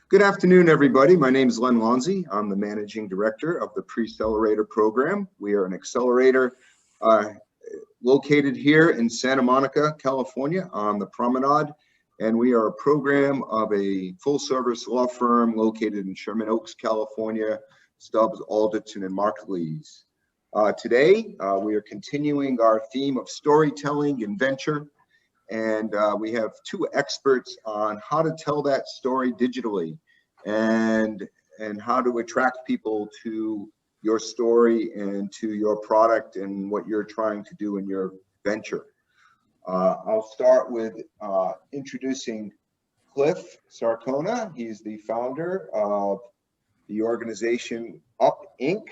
Good afternoon, everybody. My name is Len Lonzi. I'm the Managing Director of the Preccelerator program. We are an accelerator located here in Santa Monica, California on the Promenade. And we are a program of a full-service law firm located in Sherman Oaks, California, Stubbs, Alderton, and Marklees. Today, we are continuing our theme of storytelling and venture. And we have two experts on how to tell that story digitally and how to attract people to your story and to your product and what you're trying to do in your venture. I'll start with introducing Cliff Sarcona. He's the founder of the organization UpInc,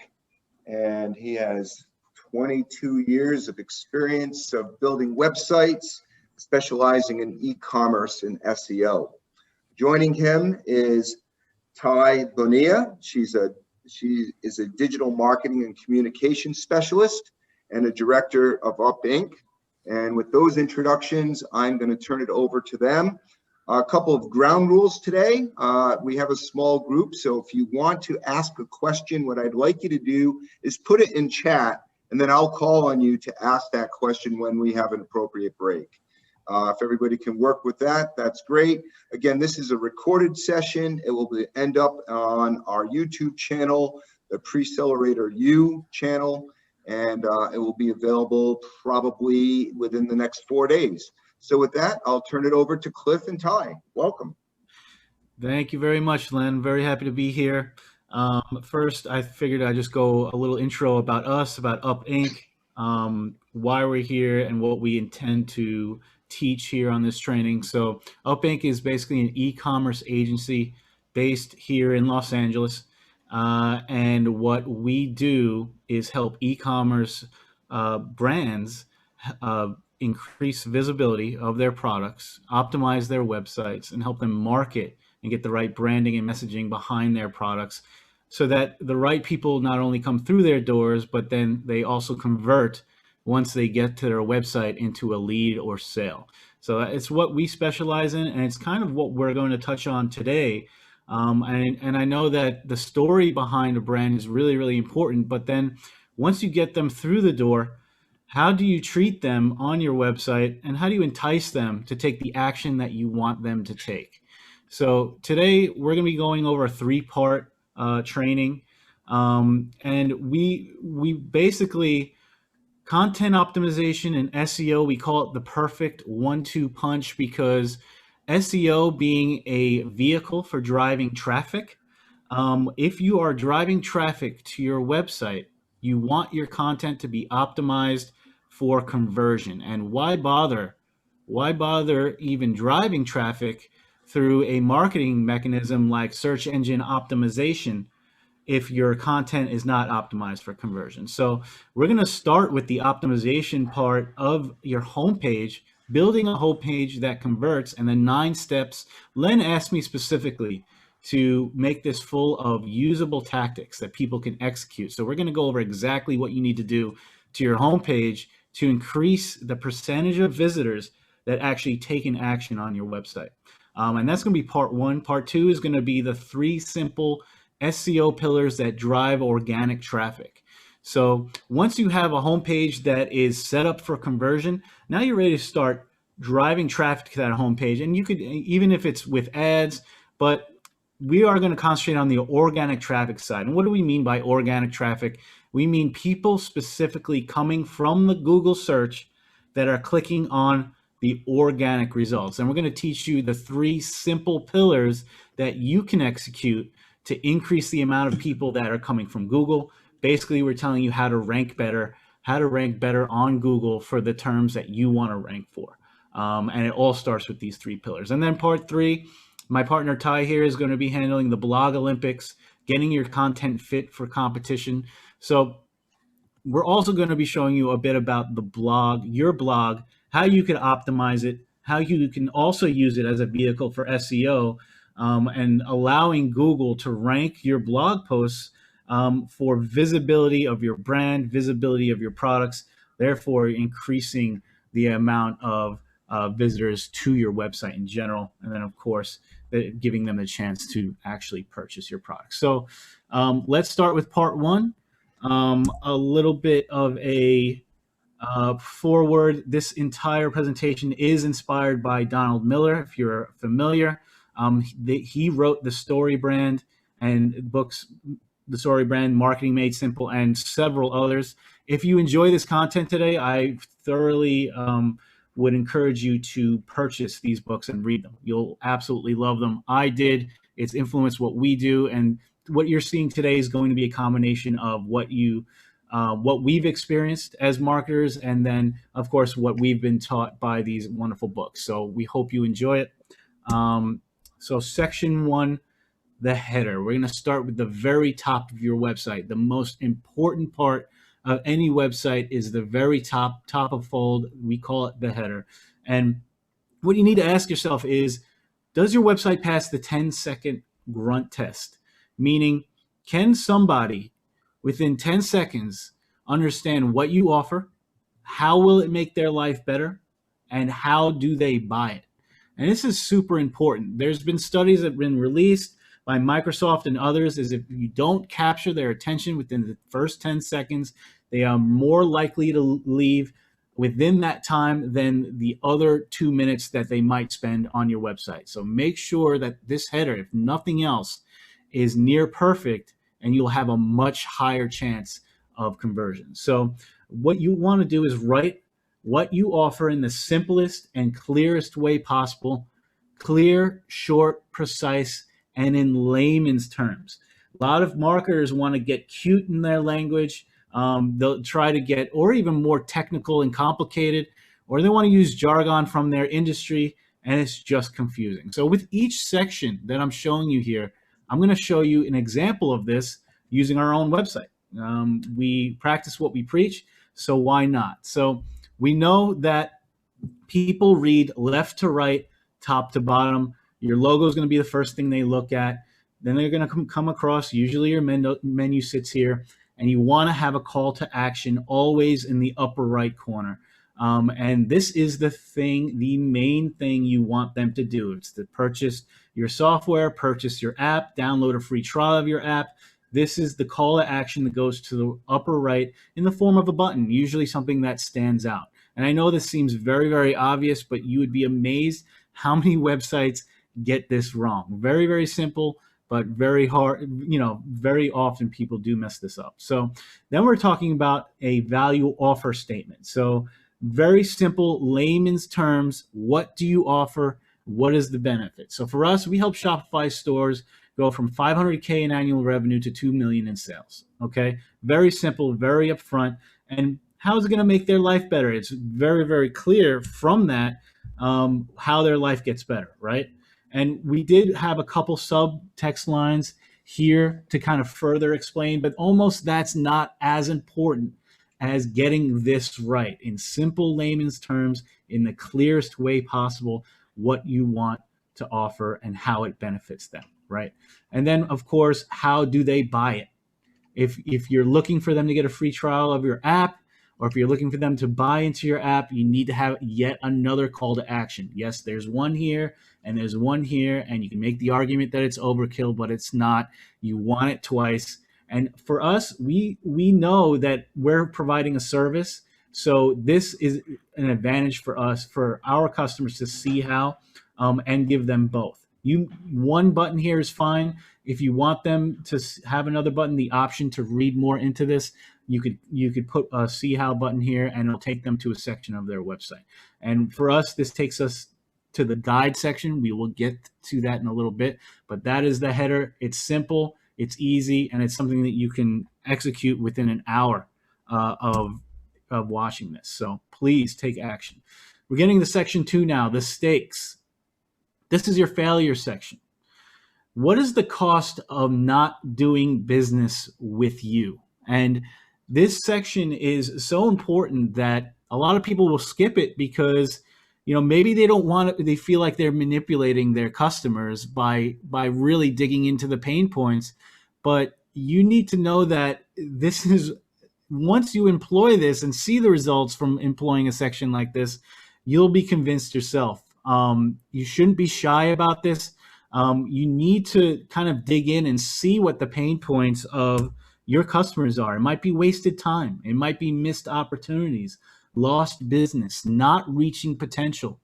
and he has 22 years of experience of building websites, specializing in e-commerce and SEO. Joining him is Ty Bonilla. She is a digital marketing and communication specialist and a director of UpInc. And with those introductions, I'm going to turn it over to them. A couple of ground rules today. We have a small group, so if you want to ask a question, what I'd like you to do is put it in chat, and then I'll call on you to ask that question when we have an appropriate break. If everybody can work with that, that's great. Again, this is a recorded session. It will end up on our YouTube channel, the Preccelerator U channel, and it will be available probably within the next 4 days. So with that, I'll turn it over to Cliff and Ty. Welcome. Thank you very much, Len. Very happy to be here. First, I figured I'd just go a little intro about us, about UpInc, why we're here, and what we intend to teach here on this training. So UpInc is basically an e-commerce agency based here in Los Angeles. And what we do is help e-commerce brands increase visibility of their products, optimize their websites, and help them market and get the right branding and messaging behind their products so that the right people not only come through their doors, but then they also convert once they get to their website into a lead or sale. So it's what we specialize in, and it's kind of what we're going to touch on today. And I know that the story behind a brand is really, really important, but then once you get them through the door, how do you treat them on your website, and how do you entice them to take the action that you want them to take? So today we're going to be going over a three-part training, and we basically, content optimization and SEO, we call it the perfect 1-2 punch, because SEO being a vehicle for driving traffic, if you are driving traffic to your website, you want your content to be optimized for conversion. And why bother even driving traffic through a marketing mechanism like search engine optimization if your content is not optimized for conversion? So we're going to start with the optimization part of your homepage, building a homepage that converts, and then 9 steps. Len asked me specifically to make this full of usable tactics that people can execute. So we're going to go over exactly what you need to do to your homepage to increase the percentage of visitors that actually take an action on your website. And that's going to be part 1. Part 2 is going to be the 3 simple SEO pillars that drive organic traffic. So once you have a homepage that is set up for conversion, now you're ready to start driving traffic to that homepage. And you could, even if it's with ads, but we are going to concentrate on the organic traffic side. And what do we mean by organic traffic? We mean people specifically coming from the Google search that are clicking on the organic results. And we're going to teach you the 3 simple pillars that you can execute to increase the amount of people that are coming from Google. Basically, we're telling you how to rank better on Google for the terms that you want to rank for. And it all starts with these 3 pillars. And then part 3, my partner Ty here is going to be handling the blog Olympics, getting your content fit for competition. So we're also going to be showing you a bit about the blog, your blog, how you can optimize it, how you can also use it as a vehicle for SEO, and allowing Google to rank your blog posts for visibility of your brand, visibility of your products, therefore increasing the amount of visitors to your website in general, and then of course giving them a chance to actually purchase your product. So let's start with part one. A little bit of a forward. This entire presentation is inspired by Donald Miller, if you're familiar. He wrote The Story Brand and books, The Story Brand, Marketing Made Simple, and several others. If you enjoy this content today, I thoroughly would encourage you to purchase these books and read them. You'll absolutely love them. I did. It's influenced what we do, and what you're seeing today is going to be a combination of what we've experienced as marketers, and then of course what we've been taught by these wonderful books. So we hope you enjoy it. So section one, the header. We're going to start with the very top of your website. The most important part of any website is the very top of fold. We call it the header. And what you need to ask yourself is, does your website pass the 10-second grunt test? Meaning, can somebody within 10 seconds understand what you offer? How will it make their life better? And how do they buy it? And this is super important. There's been studies that have been released by Microsoft and others, is if you don't capture their attention within the first 10 seconds, they are more likely to leave within that time than the other 2 minutes that they might spend on your website. So make sure that this header, if nothing else, is near perfect, and you'll have a much higher chance of conversion. So what you want to do is write what you offer in the simplest and clearest way possible, clear, short, precise, and in layman's terms. A lot of marketers want to get cute in their language. They'll try to get, or even more technical and complicated, or they want to use jargon from their industry, and it's just confusing. So with each section that I'm showing you here, I'm going to show you an example of this using our own website. We practice what we preach, so why not? So we know that people read left to right, top to bottom. Your logo is going to be the first thing they look at. Then they're going to come across, usually your menu sits here, and you want to have a call to action always in the upper right corner. And this is the main thing you want them to do. It's to purchase your software, purchase your app, download a free trial of your app. This is the call to action that goes to the upper right in the form of a button, usually something that stands out. And I know this seems very, very obvious, but you would be amazed how many websites get this wrong. Very, very simple, but very hard. Very often people do mess this up. So then we're talking about a value offer statement. So very simple, layman's terms. What do you offer? What is the benefit? So for us, we help Shopify stores go from 500K in annual revenue to 2 million in sales. Okay, very simple, very upfront. And how is it going to make their life better? It's very, very clear from that how their life gets better, right? And we did have a couple subtext lines here to kind of further explain, but almost that's not as important as getting this right in simple layman's terms, in the clearest way possible, what you want to offer and how it benefits them, right? And then, of course, how do they buy it? If you're looking for them to get a free trial of your app, or if you're looking for them to buy into your app, you need to have yet another call to action. Yes, there's one here and there's one here, and you can make the argument that it's overkill, but it's not. You want it twice. And for us, we know that we're providing a service. So this is an advantage for us, for our customers to see how and give them both. One button here is fine. If you want them to have another button, the option to read more into this, you could put a see how button here, and it'll take them to a section of their website. And for us, this takes us to the guide section. We will get to that in a little bit, but that is the header. It's simple, it's easy, and it's something that you can execute within an hour of watching this. So please take action. We're getting to section 2 now, the stakes. This is your failure section. What is the cost of not doing business with you? And this section is so important that a lot of people will skip it because, maybe they don't want it. They feel like they're manipulating their customers by really digging into the pain points. But you need to know that this is, once you employ this and see the results from employing a section like this, you'll be convinced yourself. You shouldn't be shy about this. You need to kind of dig in and see what the pain points of your customers are. It might be wasted time. It might be missed opportunities, lost business, not reaching potential,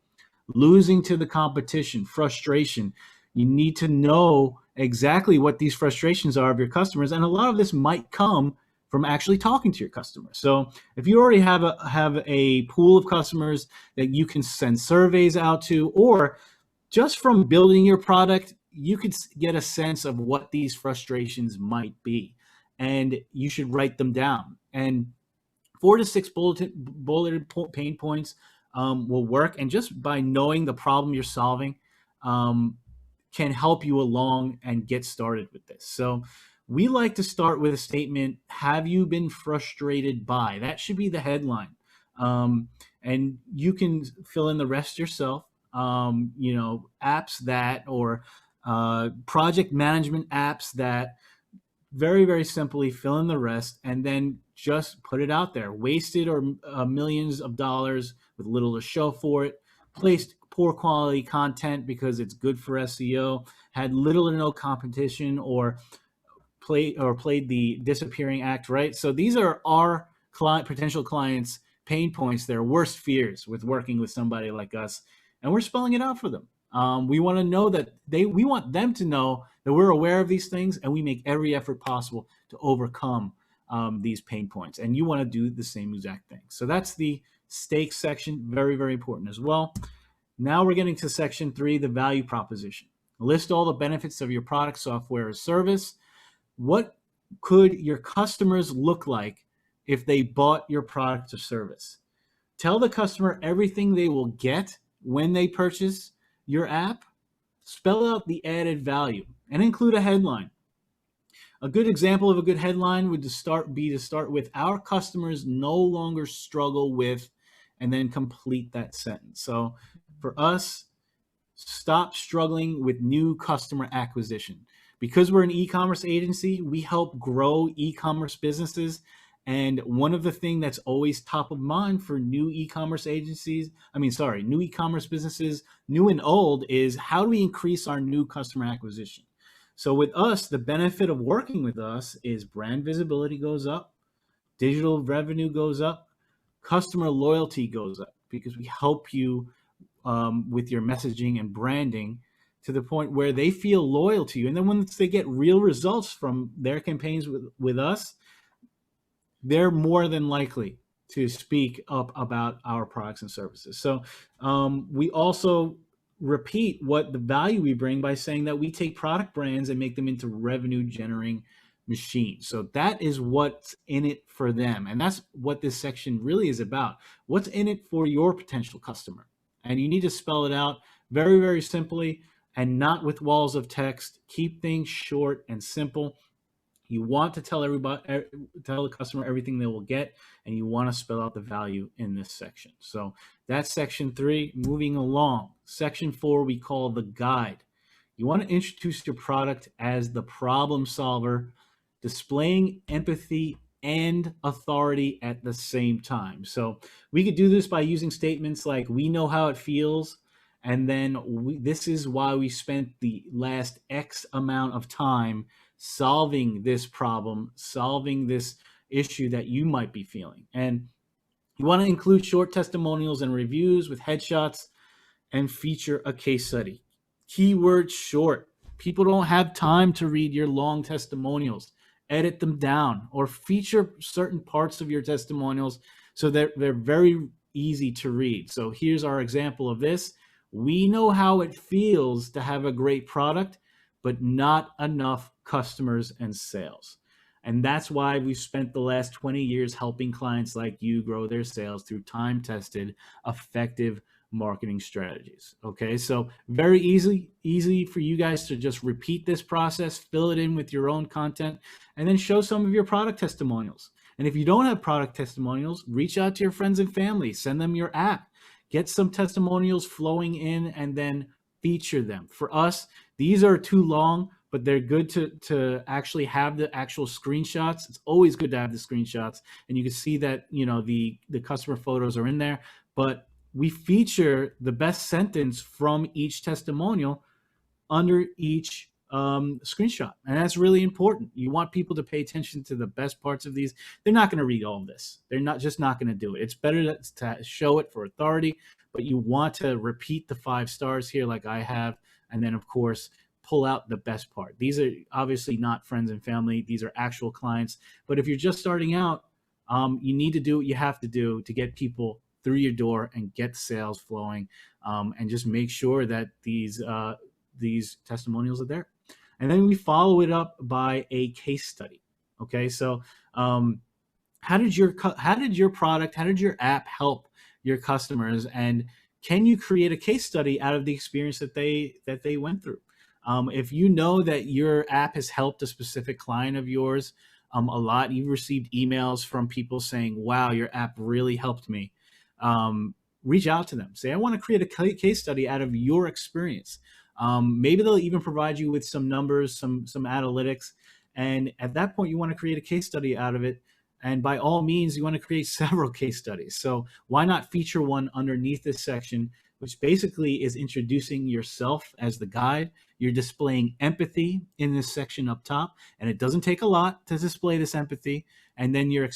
losing to the competition, frustration. You need to know exactly what these frustrations are of your customers. And a lot of this might come from actually talking to your customers. So if you already have a pool of customers that you can send surveys out to, or just from building your product, you could get a sense of what these frustrations might be. And you should write them down. And 4 to 6 bulleted pain points will work. And just by knowing the problem you're solving um, can help you along and get started with this. So we like to start with a statement, have you been frustrated by? That should be the headline. And you can fill in the rest yourself. Apps that, or project management apps that, very, very simply fill in the rest and then just put it out there. Wasted or millions of dollars with little to show for it. Placed poor quality content because it's good for SEO. Had little to no competition, or played the disappearing act, right? So these are our potential clients' pain points, their worst fears with working with somebody like us, and we're spelling it out for them. We want to know that we want them to know that we're aware of these things, and we make every effort possible to overcome these pain points. And you want to do the same exact thing. So that's the stakes section, very, very important as well. Now we're getting to section 3, the value proposition. List all the benefits of your product, software, or service. What could your customers look like if they bought your product or service? Tell the customer everything they will get when they purchase your app. Spell out the added value and include a headline. A good example of a good headline would start with, our customers no longer struggle with, and then complete that sentence. So for us, stop struggling with new customer acquisition. Because we're an e-commerce agency, we help grow e-commerce businesses. And one of the things that's always top of mind for new e-commerce businesses, new and old, is how do we increase our new customer acquisition? So with us, the benefit of working with us is brand visibility goes up, digital revenue goes up, customer loyalty goes up, because we help you with your messaging and branding to the point where they feel loyal to you. And then once they get real results from their campaigns with us, they're more than likely to speak up about our products and services. So we also repeat what the value we bring by saying that we take product brands and make them into revenue generating machines. So that is what's in it for them. And that's what this section really is about. What's in it for your potential customer? And you need to spell it out very, very simply, and not with walls of text. Keep things short and simple. You want to tell the customer everything they will get, and you want to spell out the value in this section. So that's section 3. Moving along, section 4 we call the guide. You want to introduce your product as the problem solver, displaying empathy and authority at the same time. So we could do this by using statements like, we know how it feels, and then this is why we spent the last X amount of time solving this problem, solving this issue that you might be feeling. And you want to include short testimonials and reviews with headshots, and feature a case study. Keyword short. People don't have time to read your long testimonials. Edit them down, or feature certain parts of your testimonials so that they're very easy to read. So here's our example of this. We know how it feels to have a great product, but not enough customers and sales. And that's why we've spent the last 20 years helping clients like you grow their sales through time-tested, effective marketing strategies. Okay, so very easy for you guys to just repeat this process, fill it in with your own content, and then show some of your product testimonials. And if you don't have product testimonials, reach out to your friends and family, send them your app, get some testimonials flowing in, and then feature them. For us, these are too long, but they're good to actually have the actual screenshots. It's always good to have the screenshots, and you can see that, you know, the customer photos are in there. But we feature the best sentence from each testimonial under each screenshot. And that's really important. You want people to pay attention to the best parts of these. They're not going to read all of this. They're not going to do it. It's better to show it for authority, but you want to repeat the 5 stars here like I have. And then, of course, pull out the best part. These are obviously not friends and family. These are actual clients. But if you're just starting out, you need to do what you have to do to get people through your door and get sales flowing, and just make sure that these testimonials are there. And then we follow it up by a case study. Okay, so how did your product, how did your app help your customers, and can you create a case study out of the experience that they went through? If you know that your app has helped a specific client of yours a lot, you've received emails from people saying, "Wow, your app really helped me." Reach out to them. Say, "I want to create a case study out of your experience." Maybe they'll even provide you with some numbers, some analytics. And at that point, you want to create a case study out of it. And by all means, you want to create several case studies. So why not feature one underneath this section, which basically is introducing yourself as the guide. You're displaying empathy in this section up top, and it doesn't take a lot to display this empathy. And then you're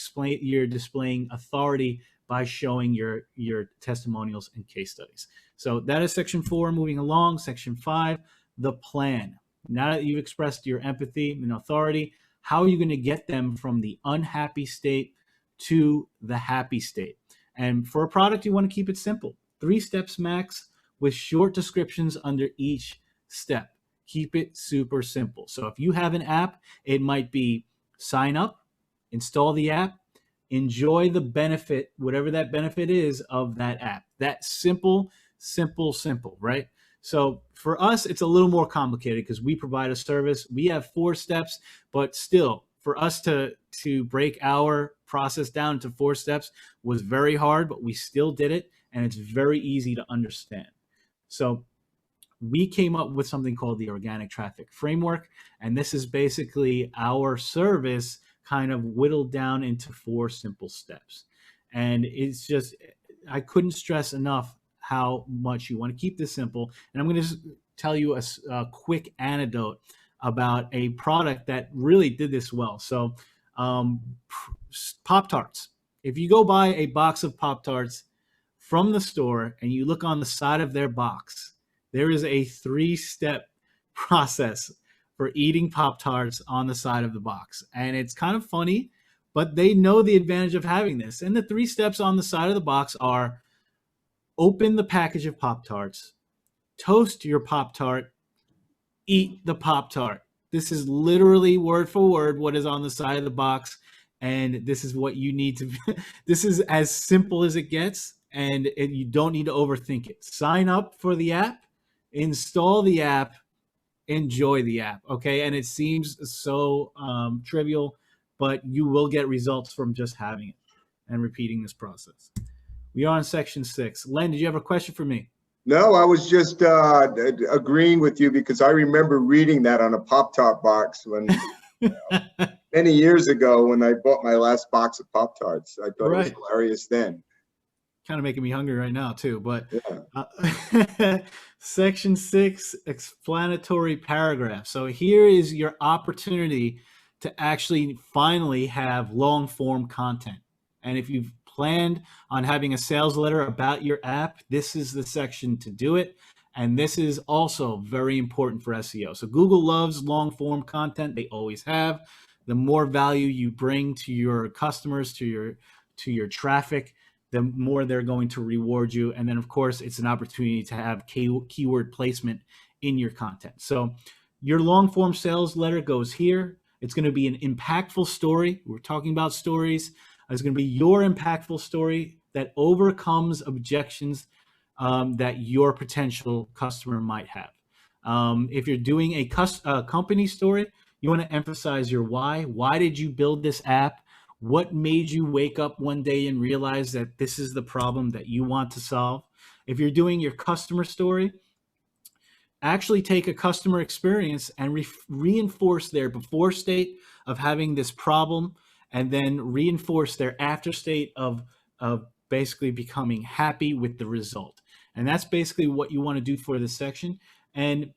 displaying authority by showing your testimonials and case studies. So that is section 4. Moving along, section 5, the plan. Now that you've expressed your empathy and authority, how are you going to get them from the unhappy state to the happy state? And for a product, you want to keep it simple. 3 steps max with short descriptions under each step. Keep it super simple. So if you have an app, it might be sign up, install the app, enjoy the benefit, whatever that benefit is of that app. That simple, right? So for us, it's a little more complicated because we provide a service. We have 4 steps, but still, for us to break our process down to 4 steps was very hard, but we still did it, and it's very easy to understand. So we came up with something called the Organic Traffic Framework, and this is basically our service kind of whittled down into 4 simple steps. And it's just, I couldn't stress enough how much you want to keep this simple. And I'm going to just tell you a quick anecdote about a product that really did this well. So Pop-Tarts. If you go buy a box of Pop-Tarts from the store and you look on the side of their box, there is a 3-step process for eating Pop-Tarts on the side of the box. And it's kind of funny, but they know the advantage of having this. And the 3 steps on the side of the box are: open the package of Pop-Tarts, toast your Pop-Tart, eat the Pop-Tart. This is literally word for word what is on the side of the box. And this is what you need to, this is as simple as it gets. And you don't need to overthink it. Sign up for the app, install the app, enjoy the app. Okay. And it seems so trivial, but you will get results from just having it and repeating this process. We are on section 6. Len, did you have a question for me? No, I was just agreeing with you because I remember reading that on a Pop-Tart box when many years ago when I bought my last box of Pop-Tarts. I thought it was hilarious then. Kind of making me hungry right now too, but yeah. Section 6, explanatory paragraph. So here is your opportunity to actually finally have long form content. And if you've planned on having a sales letter about your app, this is the section to do it. And this is also very important for SEO. So Google loves long form content. They always have. The more value you bring to your customers, to your traffic, the more they're going to reward you. And then, of course, it's an opportunity to have keyword placement in your content. So your long form sales letter goes here. It's going to be an impactful story. We're talking about stories. It's going to be your impactful story that overcomes objections that your potential customer might have. If you're doing a company story, you want to emphasize your why. Why did you build this app? What made you wake up one day and realize that this is the problem that you want to solve? If you're doing your customer story, actually take a customer experience and reinforce their before state of having this problem, and then reinforce their after state of basically becoming happy with the result. And that's basically what you want to do for this section. And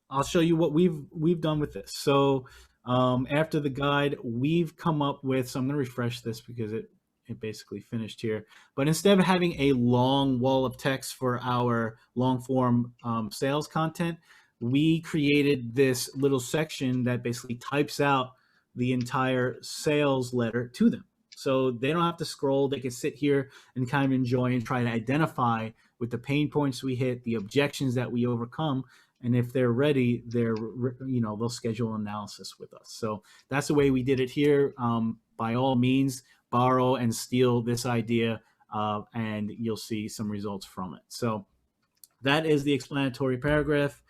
I'll show you what we've done with this. So after the guide, we've come up with, so I'm going to refresh this because it basically finished here. But instead of having a long wall of text for our long form sales content, we created this little section that basically types out the entire sales letter to them. So they don't have to scroll. They can sit here and kind of enjoy and try to identify with the pain points we hit, the objections that we overcome. And if they're ready, they'll schedule analysis with us. So that's the way we did it here. By all means, borrow and steal this idea, and you'll see some results from it. So that is the explanatory paragraph.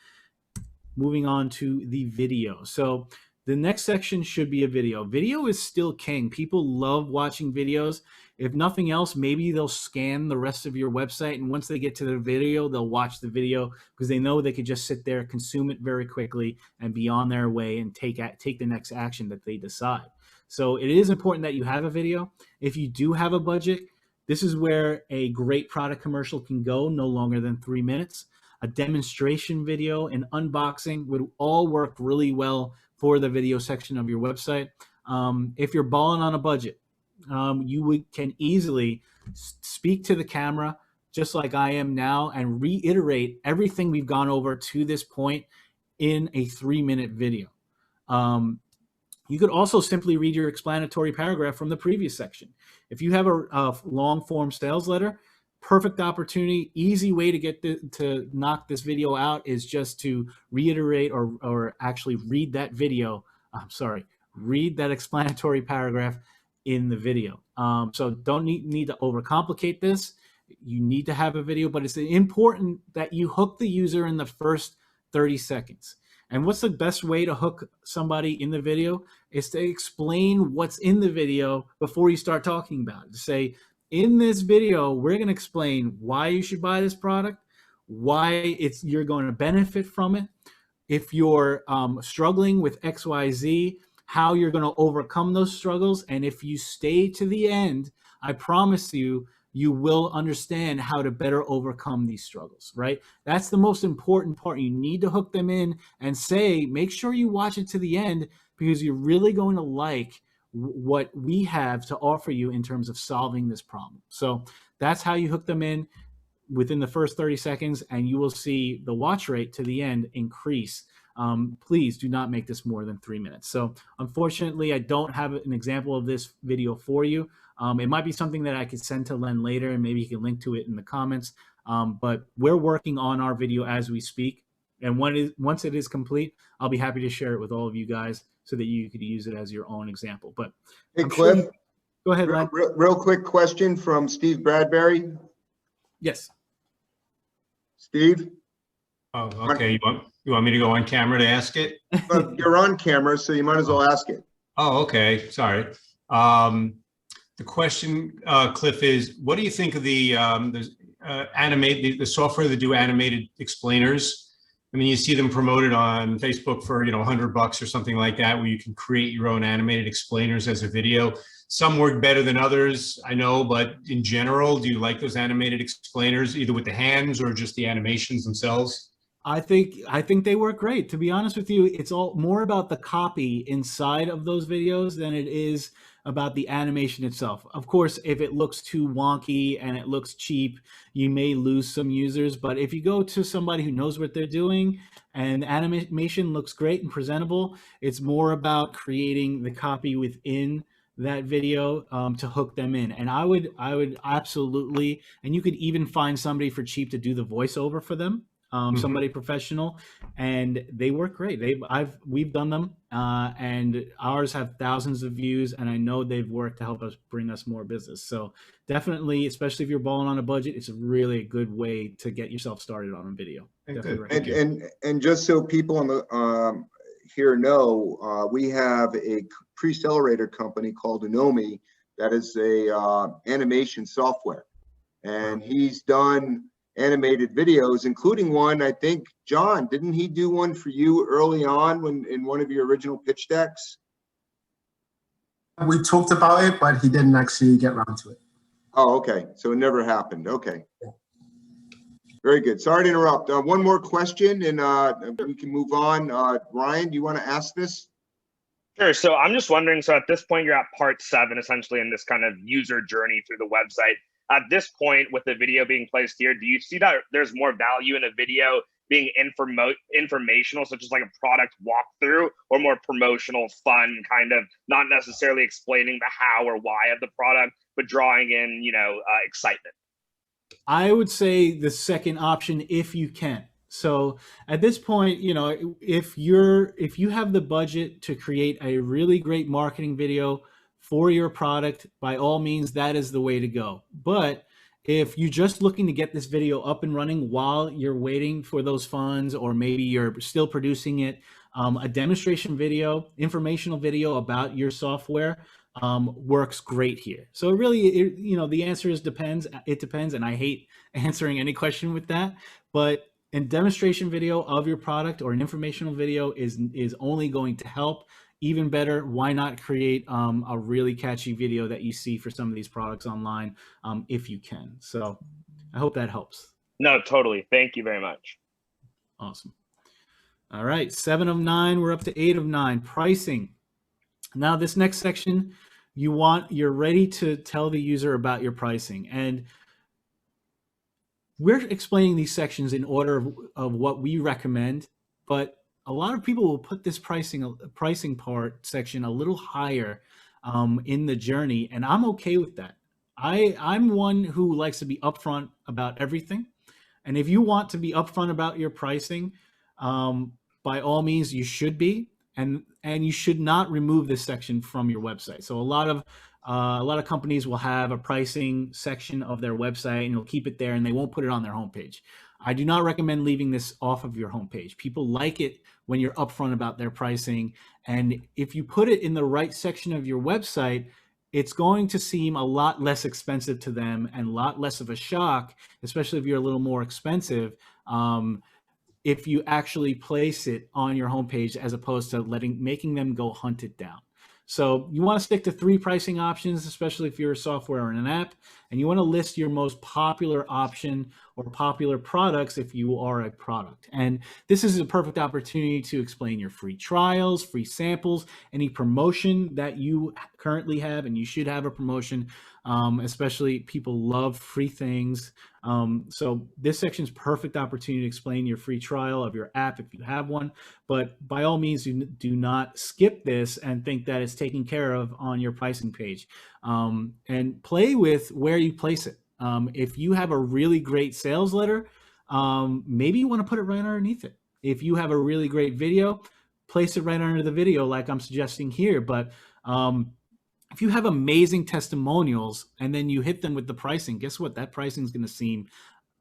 Moving on to the video. So the next section should be a video. Video is still king. People love watching videos. If nothing else, maybe they'll scan the rest of your website, and once they get to the video, they'll watch the video because they know they could just sit there, consume it very quickly, and be on their way and take the next action that they decide. So it is important that you have a video. If you do have a budget, this is where a great product commercial can go, no longer than 3 minutes. A demonstration video, an unboxing would all work really well for the video section of your website. If you're balling on a budget, you can easily speak to the camera just like I am now and reiterate everything we've gone over to this point in a 3-minute video. You could also simply read your explanatory paragraph from the previous section. If you have a long form sales letter, perfect opportunity, easy way to get to knock this video out is just to reiterate or actually read that video. Read that explanatory paragraph in the video. So don't need to overcomplicate this. You need to have a video, but it's important that you hook the user in the first 30 seconds. And what's the best way to hook somebody in the video is to explain what's in the video before you start talking about it. To say, in this video, we're going to explain why you should buy this product, why you're going to benefit from it. If you're struggling with XYZ, how you're going to overcome those struggles. And if you stay to the end, I promise you, you will understand how to better overcome these struggles, right? That's the most important part. You need to hook them in and make sure you watch it to the end because you're really going to like what we have to offer you in terms of solving this problem. So that's how you hook them in within the first 30 seconds, and you will see the watch rate to the end increase. Please do not make this more than 3 minutes. So unfortunately, I don't have an example of this video for you. It might be something that I could send to Len later, and maybe he can link to it in the comments. But we're working on our video as we speak. And once it is complete, I'll be happy to share it with all of you guys so that you could use it as your own example. But hey, Cliff, go ahead, Len. Real quick question from Steve Bradbury. Yes. Steve? Oh, okay. You want me to go on camera to ask it? Well, you're on camera, so you might as well ask it. Oh, okay. Sorry. The question, Cliff, is what do you think of the software that do animated explainers? I mean, you see them promoted on Facebook for, $100 or something like that, where you can create your own animated explainers as a video. Some work better than others, I know, but in general, do you like those animated explainers, either with the hands or just the animations themselves? I think they work great. To be honest with you, it's all more about the copy inside of those videos than it is about the animation itself. Of course, if it looks too wonky and it looks cheap, you may lose some users. But if you go to somebody who knows what they're doing and animation looks great and presentable, it's more about creating the copy within that video to hook them in. And I would absolutely, and you could even find somebody for cheap to do the voiceover for them. Somebody professional, and they work great. We've done them, and ours have thousands of views, and I know they've worked to help us bring us more business. So definitely, especially if you're balling on a budget, it's a really good way to get yourself started on a video. And just so people on the here know, we have a Preccelerator company called Unomi that is a animation software, and he's done animated videos, including one, I think, John, didn't he do one for you early on when in one of your original pitch decks? We talked about it, but he didn't actually get around to it. Oh, okay. So it never happened. Okay. Very good. Sorry to interrupt. One more question and we can move on. Ryan, do you want to ask this? Sure. So I'm just wondering, so at this point, you're at part 7, essentially, in this kind of user journey through the website. At this point, with the video being placed here, do you see that there's more value in a video being informational, such as like a product walkthrough, or more promotional, fun, kind of not necessarily explaining the how or why of the product, but drawing in, excitement? I would say the second option, if you can. So at this point, if you have the budget to create a really great marketing video for your product, by all means, that is the way to go. But if you're just looking to get this video up and running while you're waiting for those funds, or maybe you're still producing it, a demonstration video, informational video about your software works great here. So really, the answer is depends. It depends, and I hate answering any question with that. But a demonstration video of your product or an informational video is only going to help. Even better, why not create a really catchy video that you see for some of these products online, if you can. So I hope that helps. No, totally. Thank you very much. Awesome. All right, 7 of 9. We're up to 8 of 9. Pricing. Now this next section, you're ready to tell the user about your pricing, and we're explaining these sections in order of what we recommend, but a lot of people will put this pricing part section a little higher in the journey, and I'm okay with that. I'm one who likes to be upfront about everything, and if you want to be upfront about your pricing, by all means, you should be, and you should not remove this section from your website. So a lot of companies will have a pricing section of their website, and they'll keep it there, and they won't put it on their homepage. I do not recommend leaving this off of your homepage. People like it when you're upfront about their pricing. And if you put it in the right section of your website, it's going to seem a lot less expensive to them and a lot less of a shock, especially if you're a little more expensive, if you actually place it on your homepage as opposed to making them go hunt it down. So you want to stick to 3 pricing options, especially if you're a software or an app, and you want to list your most popular option or popular products if you are a product. And this is a perfect opportunity to explain your free trials, free samples, any promotion that you currently have, and you should have a promotion, especially people love free things. So this section is perfect opportunity to explain your free trial of your app if you have one, but by all means, do not skip this and think that it's taken care of on your pricing page, and play with where you place it. If you have a really great sales letter, maybe you want to put it right underneath it. If you have a really great video, place it right under the video like I'm suggesting here. But if you have amazing testimonials and then you hit them with the pricing, guess what? That pricing is going to seem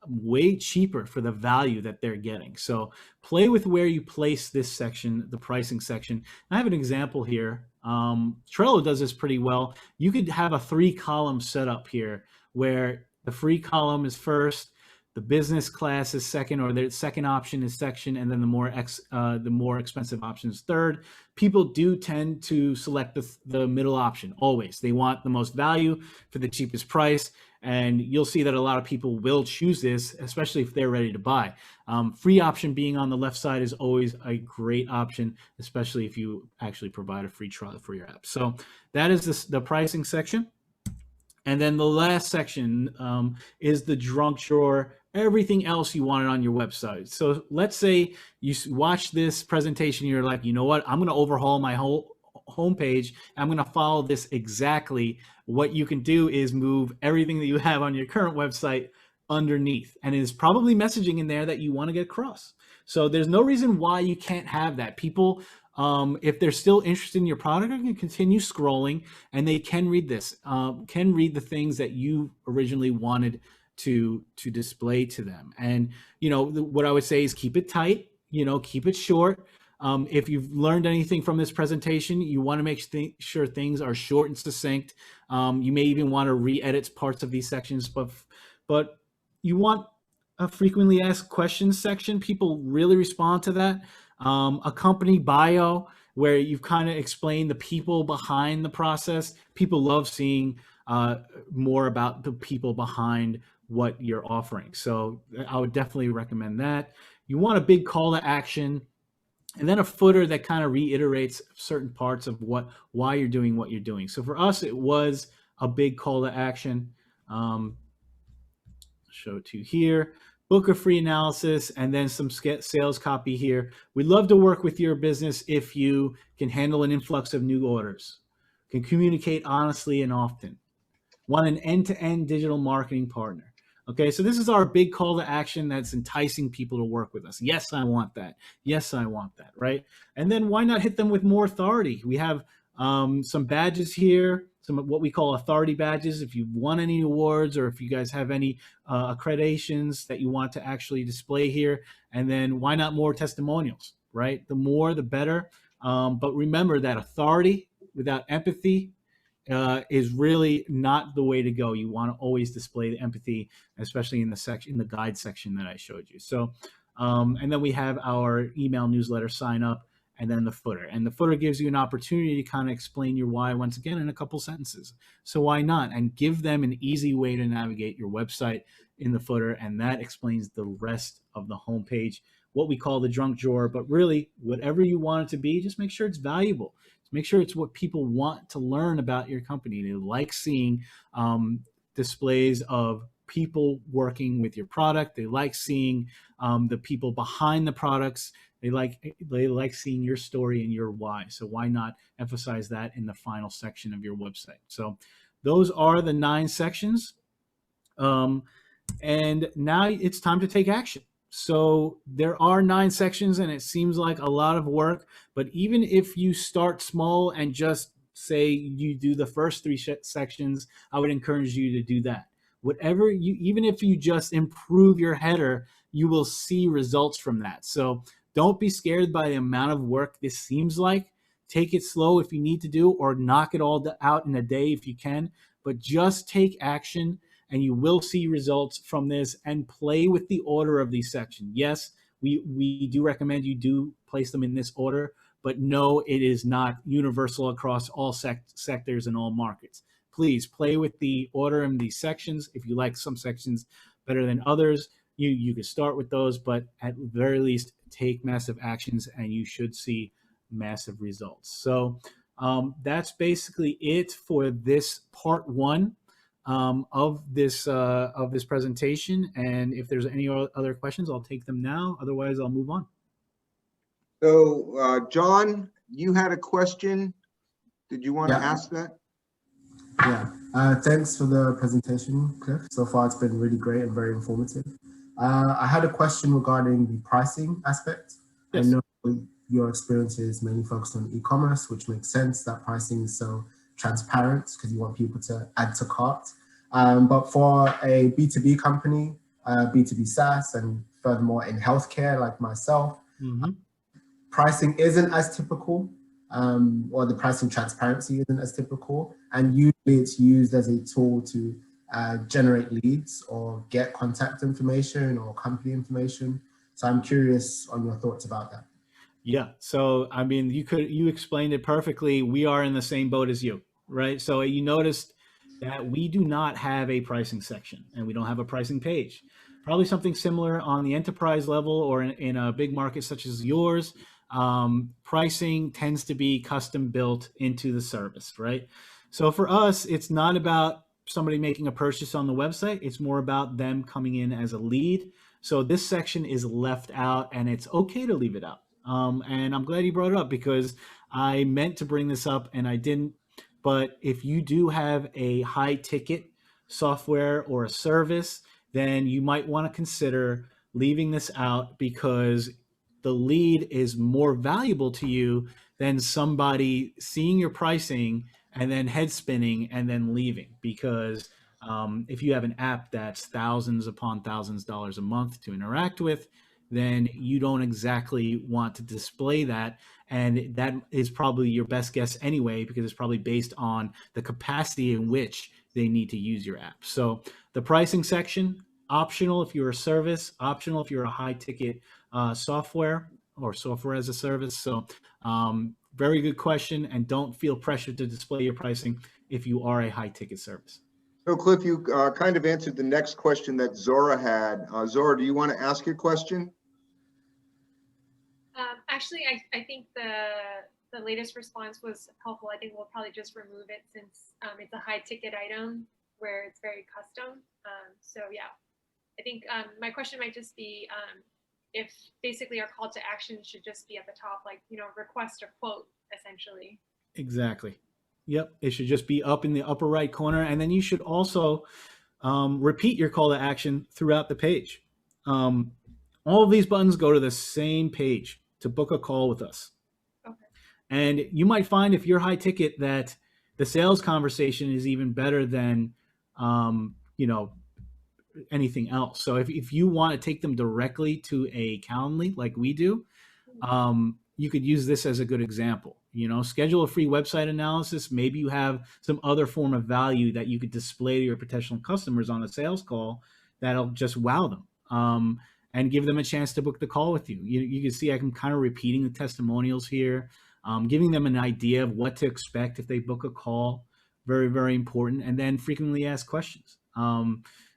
way cheaper for the value that they're getting. So play with where you place this section, the pricing section. I have an example here. Trello does this pretty well. You could have a 3-column setup here where the free column is first, the business class is second, or the second option is section, and then the more expensive option is third. People do tend to select the middle option always. They want the most value for the cheapest price, and you'll see that a lot of people will choose this, especially if they're ready to buy. Free option being on the left side is always a great option, especially if you actually provide a free trial for your app. So that is the pricing section. And then the last section is the junk drawer, everything else you wanted on your website. So let's say you watch this presentation, you're like, you know what, I'm going to overhaul my whole homepage. I'm going to follow this exactly. What you can do is move everything that you have on your current website underneath. And there's probably messaging in there that you want to get across. So there's no reason why you can't have that. People, if they're still interested in your product, they can continue scrolling and they can read this, can read the things that you originally wanted to display to them. And, what I would say is keep it tight, keep it short. If you've learned anything from this presentation, you want to make sure things are short and succinct. You may even want to re-edit parts of these sections, but you want a frequently asked questions section. People really respond to that. A company bio where you've kind of explained the people behind the process. People love seeing more about the people behind what you're offering. So I would definitely recommend that. You want a big call to action, and then a footer that kind of reiterates certain parts of why you're doing what you're doing. So for us, it was a big call to action. Show it to you here. Book a free analysis, and then some sales copy here. We'd love to work with your business if you can handle an influx of new orders, can communicate honestly and often, want an end-to-end digital marketing partner. Okay, so this is our big call to action that's enticing people to work with us. Yes, I want that. Yes, I want that, right? And then why not hit them with more authority? We have some badges here, some of what we call authority badges. If you won any awards or if you guys have any accreditations that you want to actually display here, and then why not more testimonials, right? The more, the better. But remember that authority without empathy is really not the way to go. You want to always display the empathy, especially in the guide section that I showed you. So, and then we have our email newsletter sign up, and then the footer. And the footer gives you an opportunity to kind of explain your why once again in a couple sentences. So why not? And give them an easy way to navigate your website in the footer, and that explains the rest of the homepage, what we call the junk drawer. But really, whatever you want it to be, just make sure it's valuable. Make sure it's what people want to learn about your company. They like seeing displays of people working with your product. They like seeing the people behind the products. They like seeing your story and your why. So why not emphasize that in the final section of your website? So those are the 9 sections. And now it's time to take action. So there are 9 sections, and it seems like a lot of work, but even if you start small and just say you do the first 3 sections, I would encourage you to do that. Even if you just improve your header, you will see results from that. So don't be scared by the amount of work this seems like. Take it slow if you need to do, or knock it all out in a day if you can, but just take action, and you will see results from this. And play with the order of these sections. Yes, we do recommend you do place them in this order, but no, it is not universal across all sectors and all markets. Please play with the order in these sections. If you like some sections better than others, you can start with those, but at the very least, take massive actions and you should see massive results. So that's basically it for this part 1 of this presentation. And if there's any other questions, I'll take them now. Otherwise, I'll move on. So, John, you had a question. Did you want to ask that? Yeah. Thanks for the presentation, Cliff. So far, it's been really great and very informative. I had a question regarding the pricing aspect. Yes. I know your experience is mainly focused on e-commerce, which makes sense that pricing is so transparent because you want people to add to cart. But for a B2B company, B2B SaaS, and furthermore in healthcare like myself, pricing isn't as typical, or the pricing transparency isn't as typical. And usually it's used as a tool to generate leads or get contact information or company information. So I'm curious on your thoughts about that. Yeah. So, I mean, you explained it perfectly. We are in the same boat as you, right? So you noticed that we do not have a pricing section and we don't have a pricing page. Probably something similar on the enterprise level or in a big market such as yours. Pricing tends to be custom built into the service, right? So for us, it's not about somebody making a purchase on the website. It's more about them coming in as a lead. So this section is left out, and it's okay to leave it out. And I'm glad you brought it up because I meant to bring this up and I didn't. But if you do have a high ticket software or a service, then you might want to consider leaving this out because the lead is more valuable to you than somebody seeing your pricing and then head spinning and then leaving. Because if you have an app that's thousands upon thousands of dollars a month to interact with, then you don't exactly want to display that. And that is probably your best guess anyway, because it's probably based on the capacity in which they need to use your app. So the pricing section, optional if you're a service, optional if you're a high ticket software or software as a service. So very good question, and don't feel pressured to display your pricing. if you are a high ticket service. So Cliff, you kind of answered the next question that Zora had. Zora, do you want to ask your question? Actually, I think the latest response was helpful. I think we'll probably just remove it since it's a high ticket item where it's very custom. So yeah, I think my question might just be if basically our call to action should just be at the top, like, you know, request a quote essentially. Exactly. Yep. It should just be up in the upper right corner. And then you should also repeat your call to action throughout the page. All of these buttons go to the same page to book a call with us. Okay. And you might find if you're high ticket that the sales conversation is even better than, you know, anything else. So if you want to take them directly to a Calendly like we do, you could use this as a good example. You know, schedule a free website analysis. Maybe you have some other form of value that you could display to your potential customers on a sales call that'll just wow them and give them a chance to book the call with you. You can see I'm kind of repeating the testimonials here, giving them an idea of what to expect if they book a call. Very, very important. And then frequently asked questions.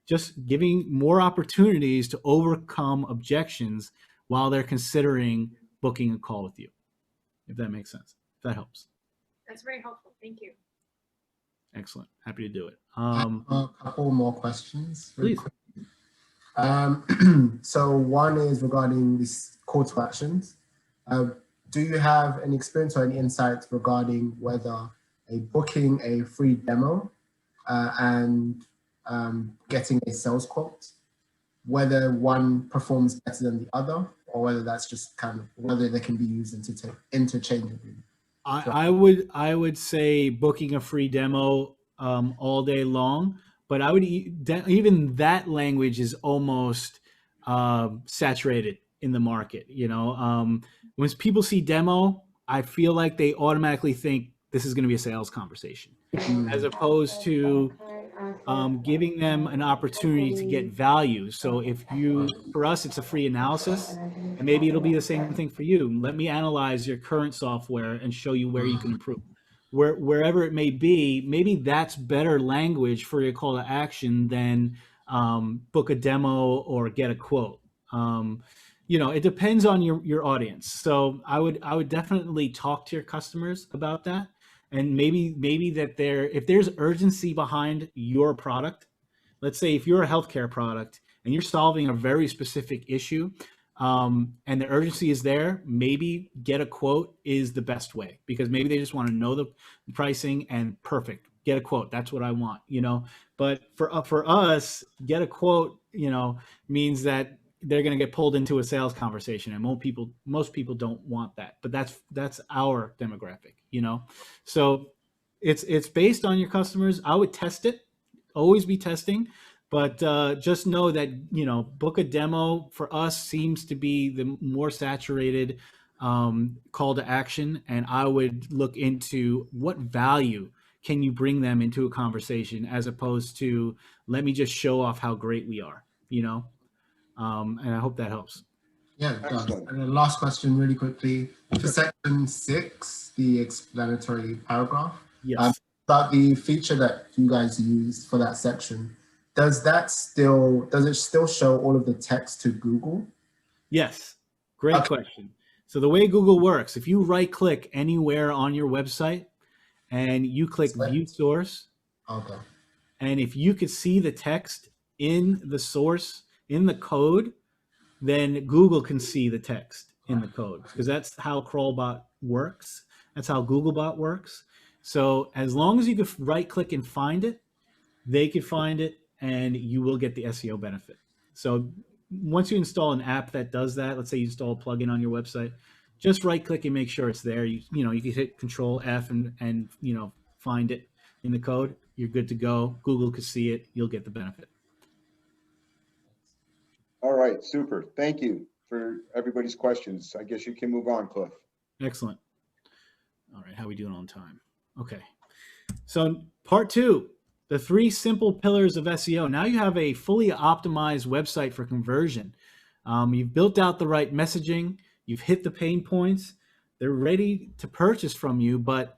Just giving more opportunities to overcome objections while they're considering booking a call with you, if that makes sense, if that helps. That's very helpful. Thank you. Excellent. Happy to do it. A couple more questions. Please. So one is regarding this call to actions. Do you have any experience or any insights regarding whether booking a free demo and getting a sales quote, whether one performs better than the other, or whether that's just kind of whether they can be used interchangeably? I would say booking a free demo all day long, but I would even that language is almost saturated in the market. You know, when people see demo, I feel like they automatically think this is going to be a sales conversation, as opposed to giving them an opportunity to get value. So for us, it's a free analysis, and maybe it'll be the same thing for you. Let me analyze your current software and show you where you can improve. Wherever it may be, maybe that's better language for your call to action than book a demo or get a quote. You know, it depends on your audience. So I would definitely talk to your customers about that. And maybe that if there's urgency behind your product, let's say if you're a healthcare product and you're solving a very specific issue, and the urgency is there, maybe get a quote is the best way, because maybe they just want to know the pricing and perfect, get a quote. That's what I want, you know. But for us, get a quote, you know, means that they're going to get pulled into a sales conversation, and most people don't want that. But that's our demographic, you know. So it's based on your customers. I would test it, always be testing, but just know that, you know, book a demo for us seems to be the more saturated call to action, and I would look into what value can you bring them into a conversation, as opposed to let me just show off how great we are, you know. And I hope that helps. Yeah, it does. And the last question really quickly. For section 6, the explanatory paragraph, Yes. about the feature that you guys used for that section, does it still show all of the text to Google? Yes. Great question. So the way Google works, if you right click anywhere on your website and you click view source, okay, and if you could see the text in the source, in the code, then Google can see the text in the code, because that's how Crawlbot works. That's how Googlebot works. So as long as you could right click and find it, they could find it, and you will get the SEO benefit. So once you install an app that does that, let's say you install a plugin on your website, just right click and make sure it's there. You can hit Control F and you know, find it in the code. You're good to go. Google could see it. You'll get the benefit. All right, super. Thank you for everybody's questions. I guess you can move on, Cliff. Excellent. All right, how are we doing on time? Okay. So part 2, the 3 simple pillars of SEO. Now you have a fully optimized website for conversion. You've built out the right messaging. You've hit the pain points. They're ready to purchase from you, but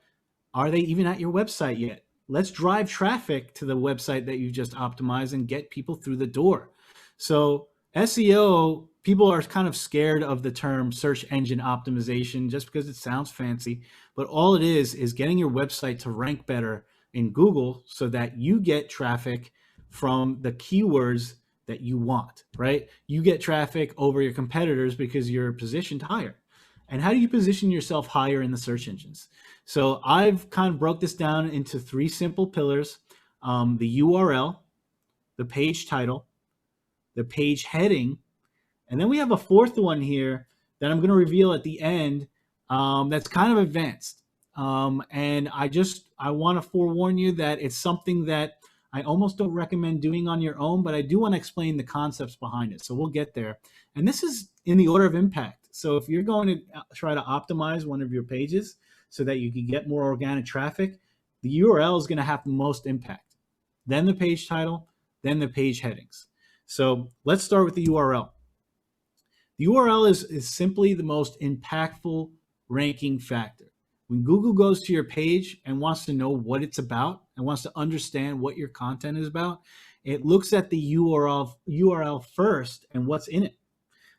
are they even at your website yet? let's drive traffic to the website that you just optimized and get people through the door. So SEO, people are kind of scared of the term search engine optimization just because it sounds fancy, but all it is getting your website to rank better in Google so that you get traffic from the keywords that you want, right? You get traffic over your competitors because you're positioned higher. And how do you position yourself higher in the search engines? So I've kind of broke this down into 3 simple pillars: the URL, the page title, the page heading, and then we have a 4th one here that I'm going to reveal at the end, that's kind of advanced. And I want to forewarn you that it's something that I almost don't recommend doing on your own, but I do want to explain the concepts behind it. So we'll get there. And this is in the order of impact. So if you're going to try to optimize one of your pages so that you can get more organic traffic, the URL is going to have the most impact. Then the page title, then the page headings. So let's start with the URL. The URL is simply the most impactful ranking factor. When Google goes to your page and wants to know what it's about and wants to understand what your content is about, it looks at the URL first and what's in it.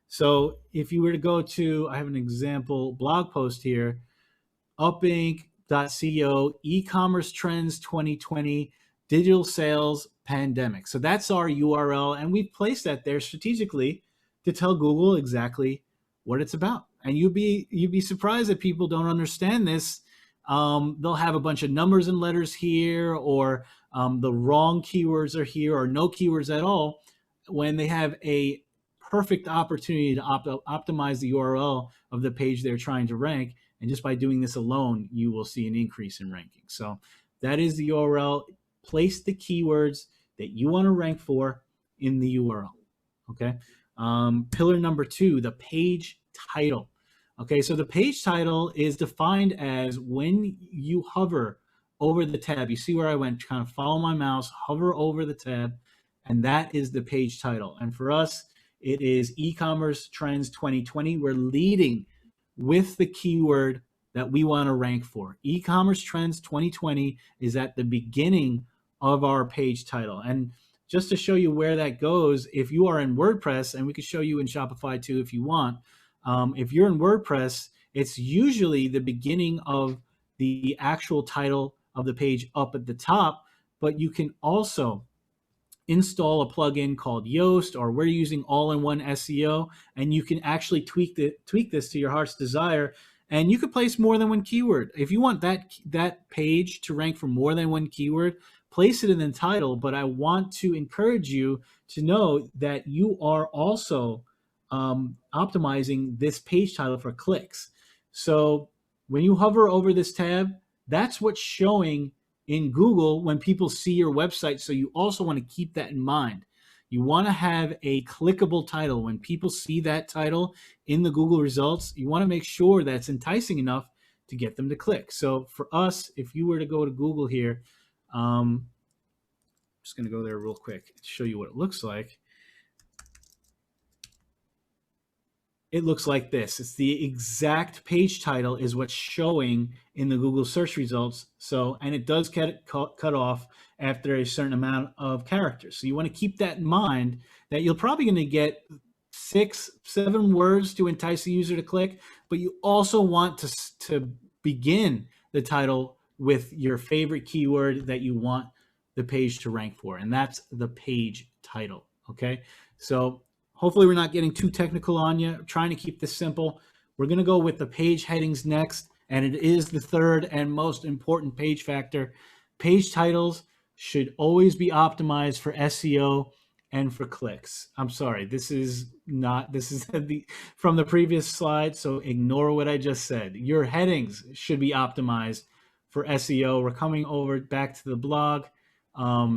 So if you were to go to, I have an example blog post here, UpInc.co, e-commerce trends 2020, digital sales pandemic. So that's our URL, and we've placed that there strategically to tell Google exactly what it's about. And you'd be surprised that people don't understand this. They'll have a bunch of numbers and letters here, or the wrong keywords are here, or no keywords at all, when they have a perfect opportunity to optimize the URL of the page they're trying to rank. And just by doing this alone, you will see an increase in ranking. So that is the URL. Place the keywords that you want to rank for in the URL. Okay. Pillar number 2, the page title. Okay, so the page title is defined as when you hover over the tab. You see where I went, kind of follow my mouse, hover over the tab, and that is the page title. And for us, it is e-commerce trends 2020. We're leading with the keyword that we want to rank for. E-commerce trends 2020 is at the beginning of our page title. And just to show you where that goes, if you are in WordPress, and we could show you in Shopify too if you want, if you're in WordPress, it's usually the beginning of the actual title of the page up at the top, but you can also install a plugin called Yoast, or we're using all-in-one SEO, and you can actually tweak this to your heart's desire, and you could place more than one keyword. If you want that page to rank for more than one keyword, place it in the title, but I want to encourage you to know that you are also optimizing this page title for clicks. So when you hover over this tab, that's what's showing in Google when people see your website. So you also want to keep that in mind. You want to have a clickable title. When people see that title in the Google results, you want to make sure that it's enticing enough to get them to click. So for us, if you were to go to Google here, I'm just going to go there real quick to show you what it looks like. It looks like this. It's the exact page title is what's showing in the Google search results. So, and it does cut off after a certain amount of characters. So you want to keep that in mind, that you're probably going to get 6-7 words to entice the user to click, but you also want to begin the title with your favorite keyword that you want the page to rank for, and that's the page title. Okay, so hopefully we're not getting too technical on you. I'm trying to keep this simple. We're going to go with the page headings next, and it is the 3rd and most important page factor. Page titles should always be optimized for SEO and for clicks. I'm sorry, this is from the previous slide, so ignore what I just said. Your headings should be optimized for SEO. We're coming over back to the blog. Let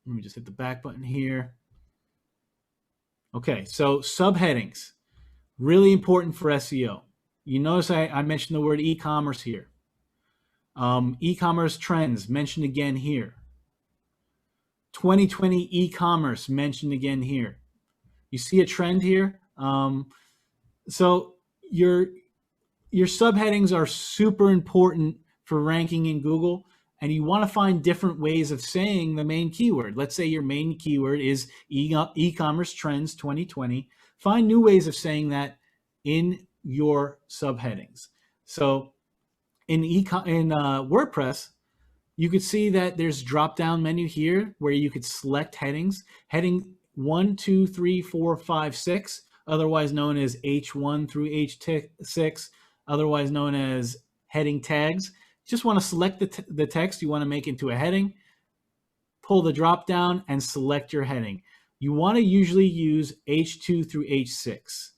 me just hit the back button here. Okay, so subheadings, really important for SEO. You notice I mentioned the word e-commerce here. E-commerce trends mentioned again here. 2020 e-commerce mentioned again here. You see a trend here? So your subheadings are super important for ranking in Google. and you want to find different ways of saying the main keyword. Let's say your main keyword is e-commerce trends 2020. Find new ways of saying that in your subheadings. So in WordPress, you could see that there's drop-down menu here where you could select headings. Heading 1, 2, 3, 4, 5, 6, otherwise known as H1 through H6, otherwise known as heading tags. Just want to select the text you want to make into a heading, pull the drop-down, and select your heading. You want to usually use H2 through H6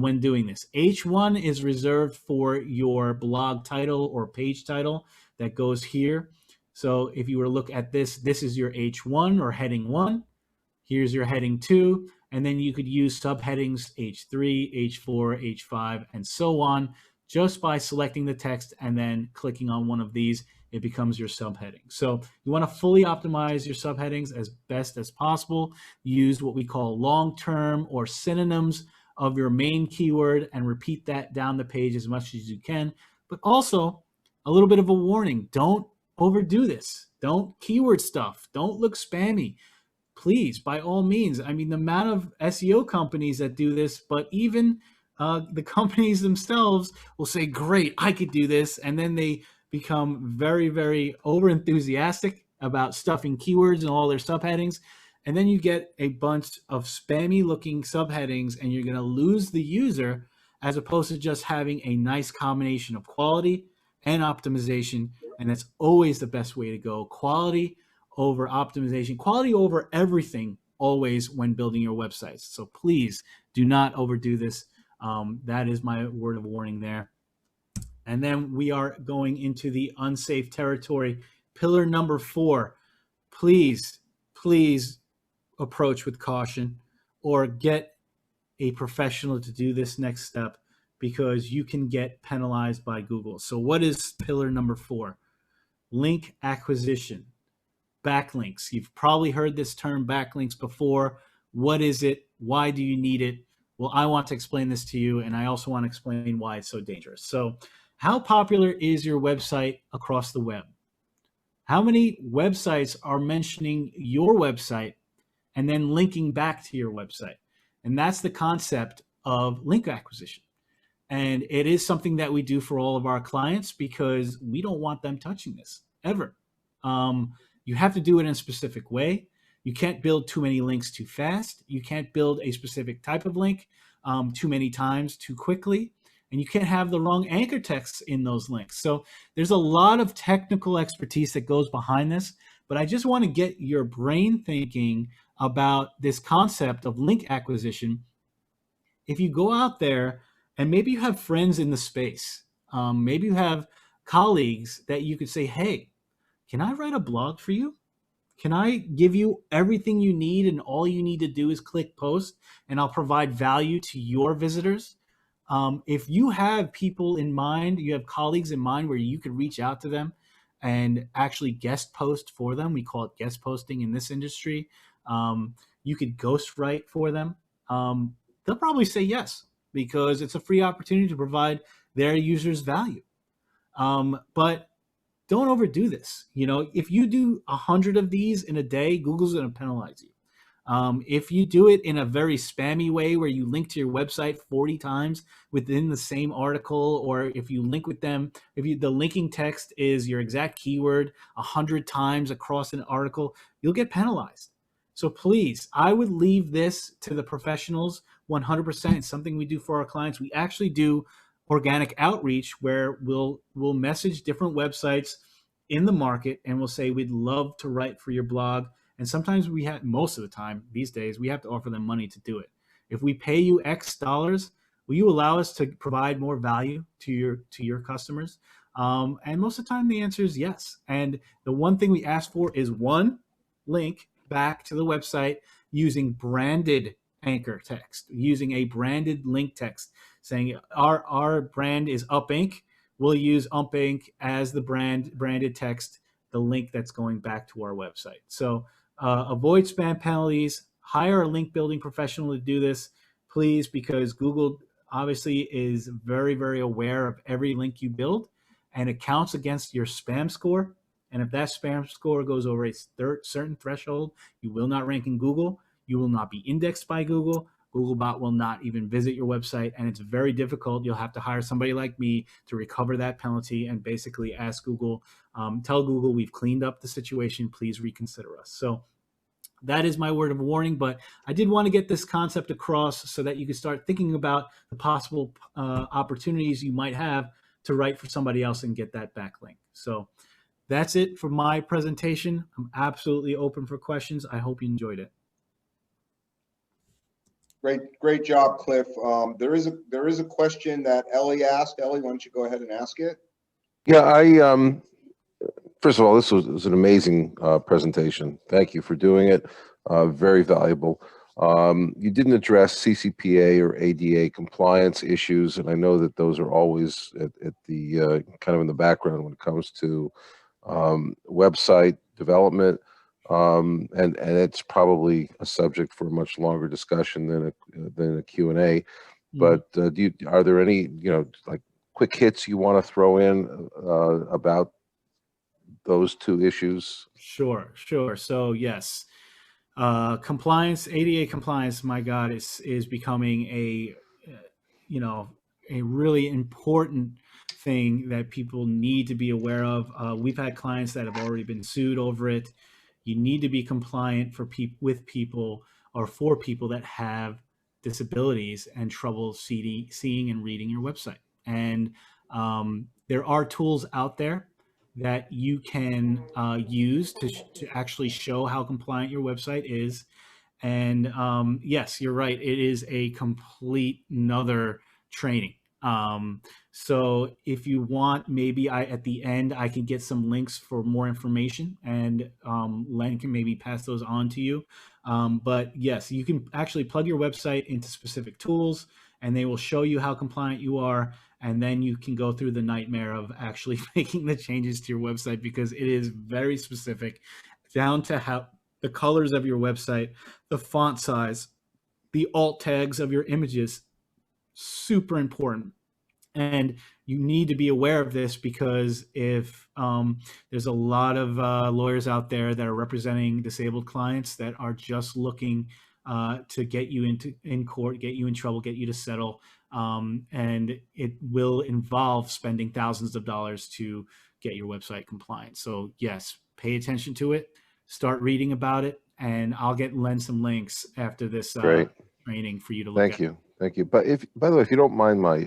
when doing this. H1 is reserved for your blog title or page title that goes here. So if you were to look at this, this is your H1 or heading 1. Here's your heading 2. And then you could use subheadings H3, H4, H5, and so on. Just by selecting the text and then clicking on one of these, it becomes your subheading. So you want to fully optimize your subheadings as best as possible. Use what we call long-term or synonyms of your main keyword and repeat that down the page as much as you can. But also, a little bit of a warning. Don't overdo this. Don't keyword stuff. Don't look spammy. Please, by all means. I mean, the amount of SEO companies that do this, but even the companies themselves will say, great, I could do this. And then they become very, very over enthusiastic about stuffing keywords in all their subheadings. And then you get a bunch of spammy looking subheadings and you're going to lose the user as opposed to just having a nice combination of quality and optimization. And that's always the best way to go. Quality over optimization, quality over everything always when building your websites. So please do not overdo this. That is my word of warning there. And then we are going into the unsafe territory. Pillar number 4, please approach with caution or get a professional to do this next step because you can get penalized by Google. So what is pillar number 4? Link acquisition. Backlinks. You've probably heard this term backlinks before. What is it? Why do you need it? Well, I want to explain this to you, and I also want to explain why it's so dangerous. So how popular is your website across the web? How many websites are mentioning your website and then linking back to your website? And that's the concept of link acquisition. And it is something that we do for all of our clients because we don't want them touching this ever. You have to do it in a specific way. You can't build too many links too fast. You can't build a specific type of link too many times too quickly. And you can't have the wrong anchor texts in those links. So there's a lot of technical expertise that goes behind this. But I just want to get your brain thinking about this concept of link acquisition. If you go out there and maybe you have friends in the space, maybe you have colleagues that you could say, hey, can I write a blog for you? Can I give you everything you need and all you need to do is click post and I'll provide value to your visitors? If you have people in mind, you have colleagues in mind where you could reach out to them and actually guest post for them. We call it guest posting in this industry. You could ghostwrite for them. They'll probably say yes because it's a free opportunity to provide their users value. But don't overdo this. You know, if you do 100 of these in a day, Google's going to penalize you. If you do it in a very spammy way where you link to your website 40 times within the same article, or if you link with them, the linking text is your exact keyword 100 times across an article, you'll get penalized. So please, I would leave this to the professionals 100%. It's something we do for our clients. We actually do organic outreach where we'll message different websites in the market and we'll say, we'd love to write for your blog. And sometimes most of the time these days, we have to offer them money to do it. If we pay you X dollars, will you allow us to provide more value to your customers? And most of the time the answer is yes. And the one thing we ask for is one link back to the website using branded anchor text, using a branded link text saying our brand is UpInc. We'll use UpInc as the branded text, the link that's going back to our website. So avoid spam penalties, hire a link building professional to do this, please, because Google obviously is very, very aware of every link you build and it counts against your spam score. And if that spam score goes over a certain threshold, you will not rank in Google. You will not be indexed by Google. Googlebot will not even visit your website, and it's very difficult. You'll have to hire somebody like me to recover that penalty and basically ask Google, tell Google we've cleaned up the situation, please reconsider us. So that is my word of warning, but I did want to get this concept across so that you can start thinking about the possible opportunities you might have to write for somebody else and get that backlink. So that's it for my presentation. I'm absolutely open for questions. I hope you enjoyed it. Great job, Cliff. There is a question that Ellie asked. Ellie, why don't you go ahead and ask it? Yeah, first of all, this was an amazing presentation. Thank you for doing it. Very valuable. You didn't address CCPA or ADA compliance issues, and I know that those are always at the kind of in the background when it comes to website development. And it's probably a subject for a much longer discussion than a Q&A. But are there any like quick hits you want to throw in about those two issues? Sure. So yes, compliance, ADA compliance, my God, is becoming a really important thing that people need to be aware of. We've had clients that have already been sued over it. You need to be compliant with people or for people that have disabilities and trouble seeing and reading your website. And there are tools out there that you can use to actually show how compliant your website is. And yes, you're right. It is a complete another training. So if you want, maybe at the end, I can get some links for more information, and Len can maybe pass those on to you. But yes, you can actually plug your website into specific tools, and they will show you how compliant you are. And then you can go through the nightmare of actually making the changes to your website, because it is very specific down to how the colors of your website, the font size, the alt tags of your images, super important. And you need to be aware of this, because if there's a lot of lawyers out there that are representing disabled clients that are just looking to get you in court, get you in trouble, get you to settle. And it will involve spending thousands of dollars to get your website compliant. So yes, pay attention to it, start reading about it, and I'll get Len some links after this training for you to look at. Thank you. But by the way, if you don't mind my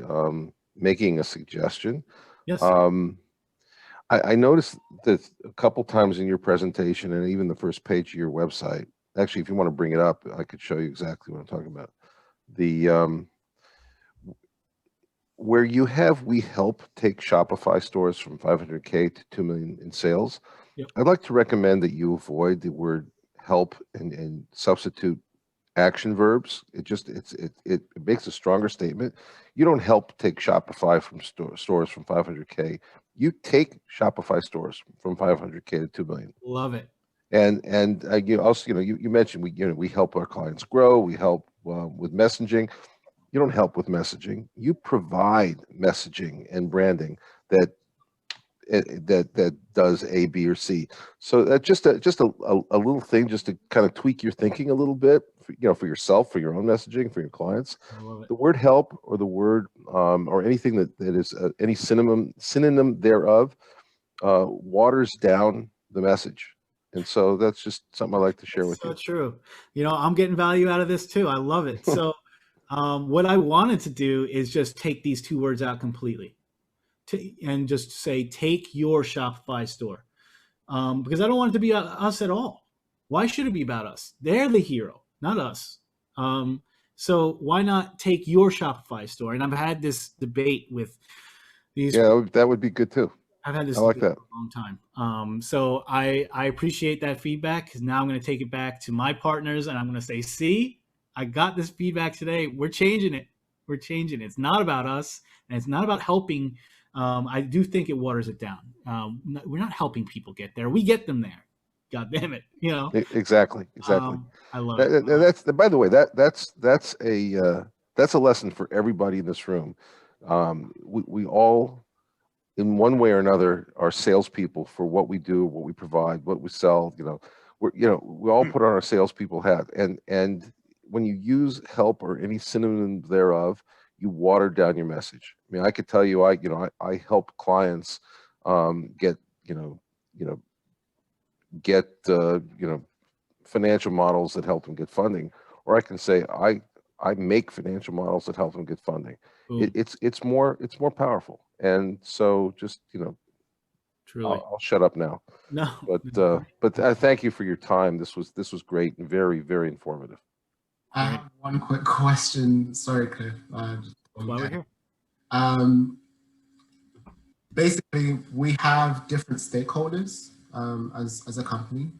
making a suggestion. Yes. I noticed that a couple times in your presentation and even the first page of your website, actually, if you want to bring it up, I could show you exactly what I'm talking about. The where you have, we help take Shopify stores from 500K to 2 million in sales. Yep. I'd like to recommend that you avoid the word help and substitute action verbs. It makes a stronger statement. You don't help take Shopify from stores from 500K. You take Shopify stores from 500K to 2 million. Love it. And you also, you mentioned we help our clients grow. We help with messaging. You don't help with messaging. You provide messaging and branding that does A, B, or C. So that's just a little thing, just to kind of tweak your thinking a little bit, for yourself, for your own messaging, for your clients. I love it. The word help or the word or anything that is any synonym thereof waters down the message. And so that's just something I like to share with you. So true. I'm getting value out of this too. I love it. So what I wanted to do is just take these two words out completely and just say, take your Shopify store. Because I don't want it to be us at all. Why should it be about us? They're the hero, not us. So why not take your Shopify store? And I've had this debate with these. Yeah, that would be good too. I've had this I like that for a long time. So I appreciate that feedback, because now I'm going to take it back to my partners and I'm going to say, see, I got this feedback today. We're changing it. It's not about us, and it's not about helping. I do think it waters it down. We're not helping people get there. We get them there. God damn it. Exactly. I love it. That's by the way, that's a lesson for everybody in this room. We all in one way or another, are salespeople for what we do, what we provide, what we sell. We all put on our salespeople hat, and when you use help or any synonym thereof, you water down your message. I mean, I could tell you, I help clients get financial models that help them get funding, or I can say I make financial models that help them get funding. It's more powerful, and so just Truly. I'll shut up now. No, but thank you for your time. This was great and very, very informative. I have one quick question. Sorry, Cliff. That's why we're here. Basically, we have different stakeholders as a company.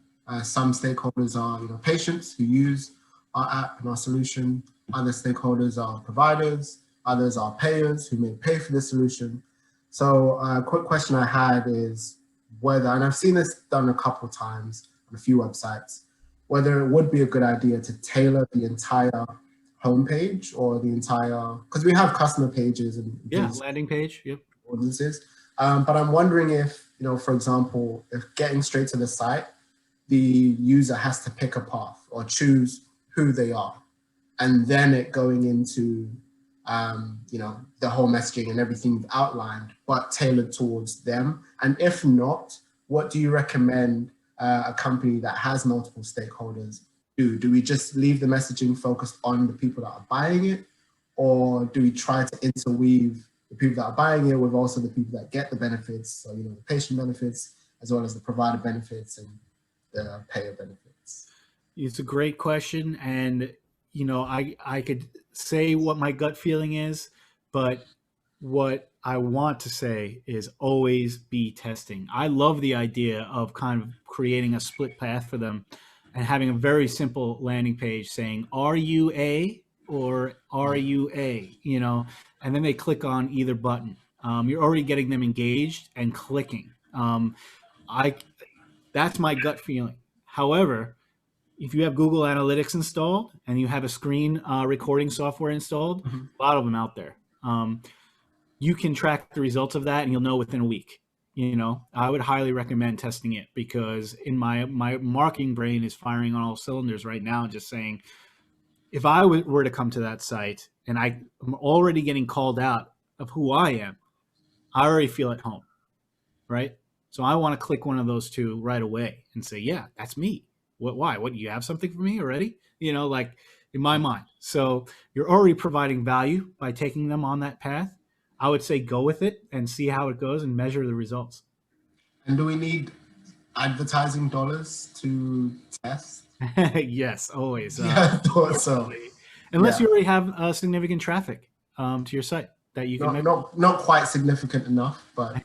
Some stakeholders are patients who use our app and our solution. Other stakeholders are providers. Others are payers who may pay for the solution. So a quick question I had is whether, and I've seen this done a couple of times on a few websites, whether it would be a good idea to tailor the entire homepage or the entire, because we have customer pages and landing page, yep, audiences. But I'm wondering if, for example, if getting straight to the site, the user has to pick a path or choose who they are, and then it going into, the whole messaging and everything you've outlined, but tailored towards them. And if not, what do you recommend a company that has multiple stakeholders do? Do we just leave the messaging focused on the people that are buying it? Or do we try to interweave the people that are buying it with also the people that get the benefits? So, the patient benefits, as well as the provider benefits and the payer benefits. It's a great question. And, I could say what my gut feeling is, but what I want to say is always be testing. I love the idea of kind of creating a split path for them and having a very simple landing page saying, are you A or are you A, and then they click on either button. You're already getting them engaged and clicking. That's my gut feeling. However, if you have Google Analytics installed and you have a screen recording software installed, a lot of them out there, you can track the results of that and you'll know within a week. I would highly recommend testing it, because in my marketing brain is firing on all cylinders right now, just saying, if I were to come to that site and I'm already getting called out of who I am, I already feel at home, right? So I want to click one of those two right away and say, yeah, that's me. Why? What, you have something for me already? Like in my mind. So you're already providing value by taking them on that path. I would say go with it and see how it goes and measure the results. And do we need advertising dollars to test? Yes, always. Yeah, I thought so. Unless you already have significant traffic to your site that you can not quite significant enough, but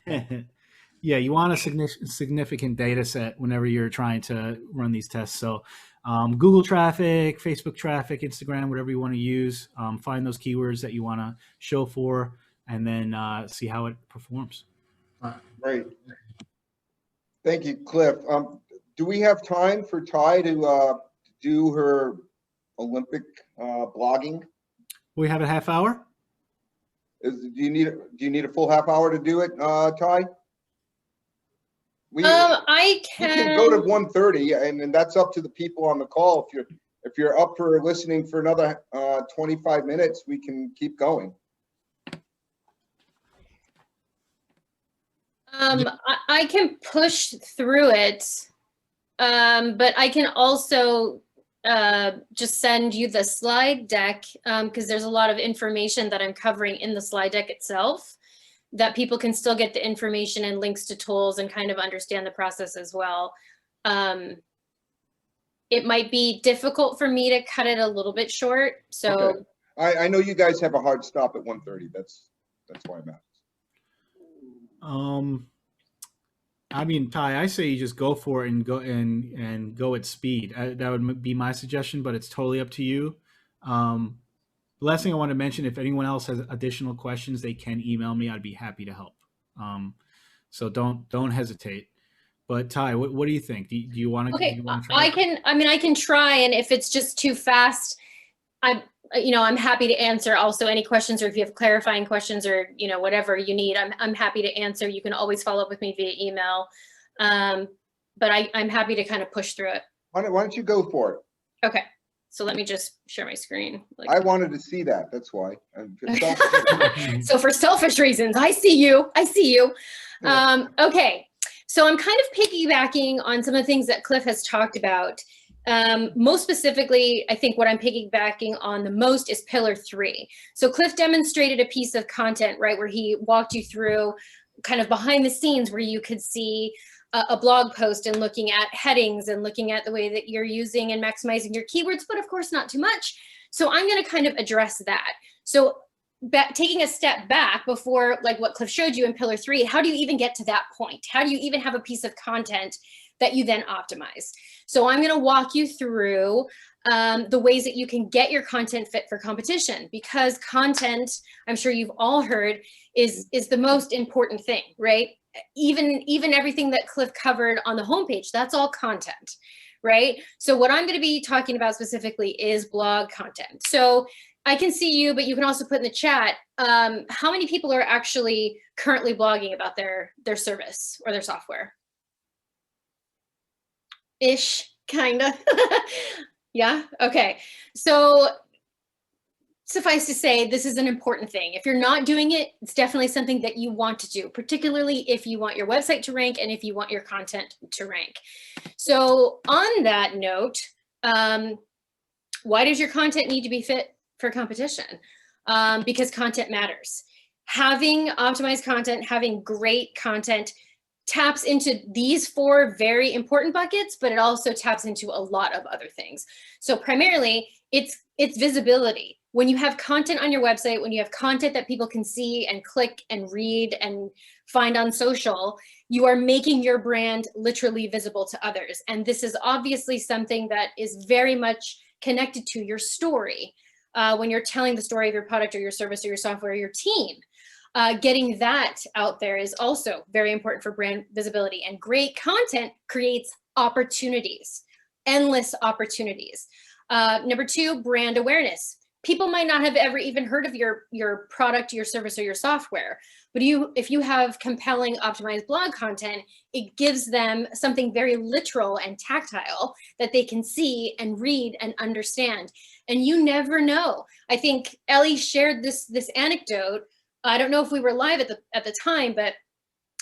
yeah, you want a significant data set whenever you're trying to run these tests. So Google traffic, Facebook traffic, Instagram, whatever you want to use, find those keywords that you want to show for, and then see how it performs. Great. Thank you, Cliff. Do we have time for Ty to do her Olympic blogging? We have a half hour. Do you need a full half hour to do it, Ty? I can. We can go to 1:30, and that's up to the people on the call. If you're up for listening for another 25 minutes, we can keep going. I can push through it, but I can also just send you the slide deck, because there's a lot of information that I'm covering in the slide deck itself, that people can still get the information and links to tools and kind of understand the process as well. It might be difficult for me to cut it a little bit short. So okay. I know you guys have a hard stop at 1:30. That's why I'm asking. I mean, Ty, I say you just go for it and go at speed. That would be my suggestion, but it's totally up to you. The last thing I want to mention, if anyone else has additional questions, they can email me. I'd be happy to help. So don't hesitate. But Ty, what do you think? Do you want to? Okay, try? I can try, and if it's just too fast, I'm happy to answer also any questions, or if you have clarifying questions or, whatever you need, I'm happy to answer. You can always follow up with me via email. But I'm happy to kind of push through it. Why don't you go for it? Okay. So let me just share my screen. I wanted to see that. That's why. So for selfish reasons, I see you. Okay. So I'm kind of piggybacking on some of the things that Cliff has talked about. Most specifically, I think what I'm piggybacking on the most is pillar 3. So Cliff demonstrated a piece of content, right, where he walked you through kind of behind the scenes where you could see a blog post and looking at headings and looking at the way that you're using and maximizing your keywords, but of course not too much. So I'm going to kind of address that. So taking a step back before, like what Cliff showed you in pillar 3, how do you even get to that point? How do you even have a piece of content that you then optimize? So I'm going to walk you through the ways that you can get your content fit for competition, because content, I'm sure you've all heard, is the most important thing, right? Even everything that Cliff covered on the homepage, that's all content, right? So what I'm going to be talking about specifically is blog content. So I can see you, but you can also put in the chat, how many people are actually currently blogging about their service or their software? Ish, kind of. Yeah, okay. So suffice to say, this is an important thing. If you're not doing it, it's definitely something that you want to do, particularly if you want your website to rank and if you want your content to rank. So on that note, why does your content need to be fit for competition? Because content matters. Having optimized content, having great content taps into these 4 very important buckets, but it also taps into a lot of other things. So primarily, it's visibility. When you have content on your website, when you have content that people can see and click and read and find on social, you are making your brand literally visible to others. And this is obviously something that is very much connected to your story. When you're telling the story of your product or your service or your software or your team, getting that out there is also very important for brand visibility. And great content creates opportunities, endless opportunities. Number 2, brand awareness. People might not have ever even heard of your product, your service, or your software, but if you have compelling optimized blog content, it gives them something very literal and tactile that they can see and read and understand. And you never know. I think Ellie shared this anecdote. I don't know if we were live at the time, but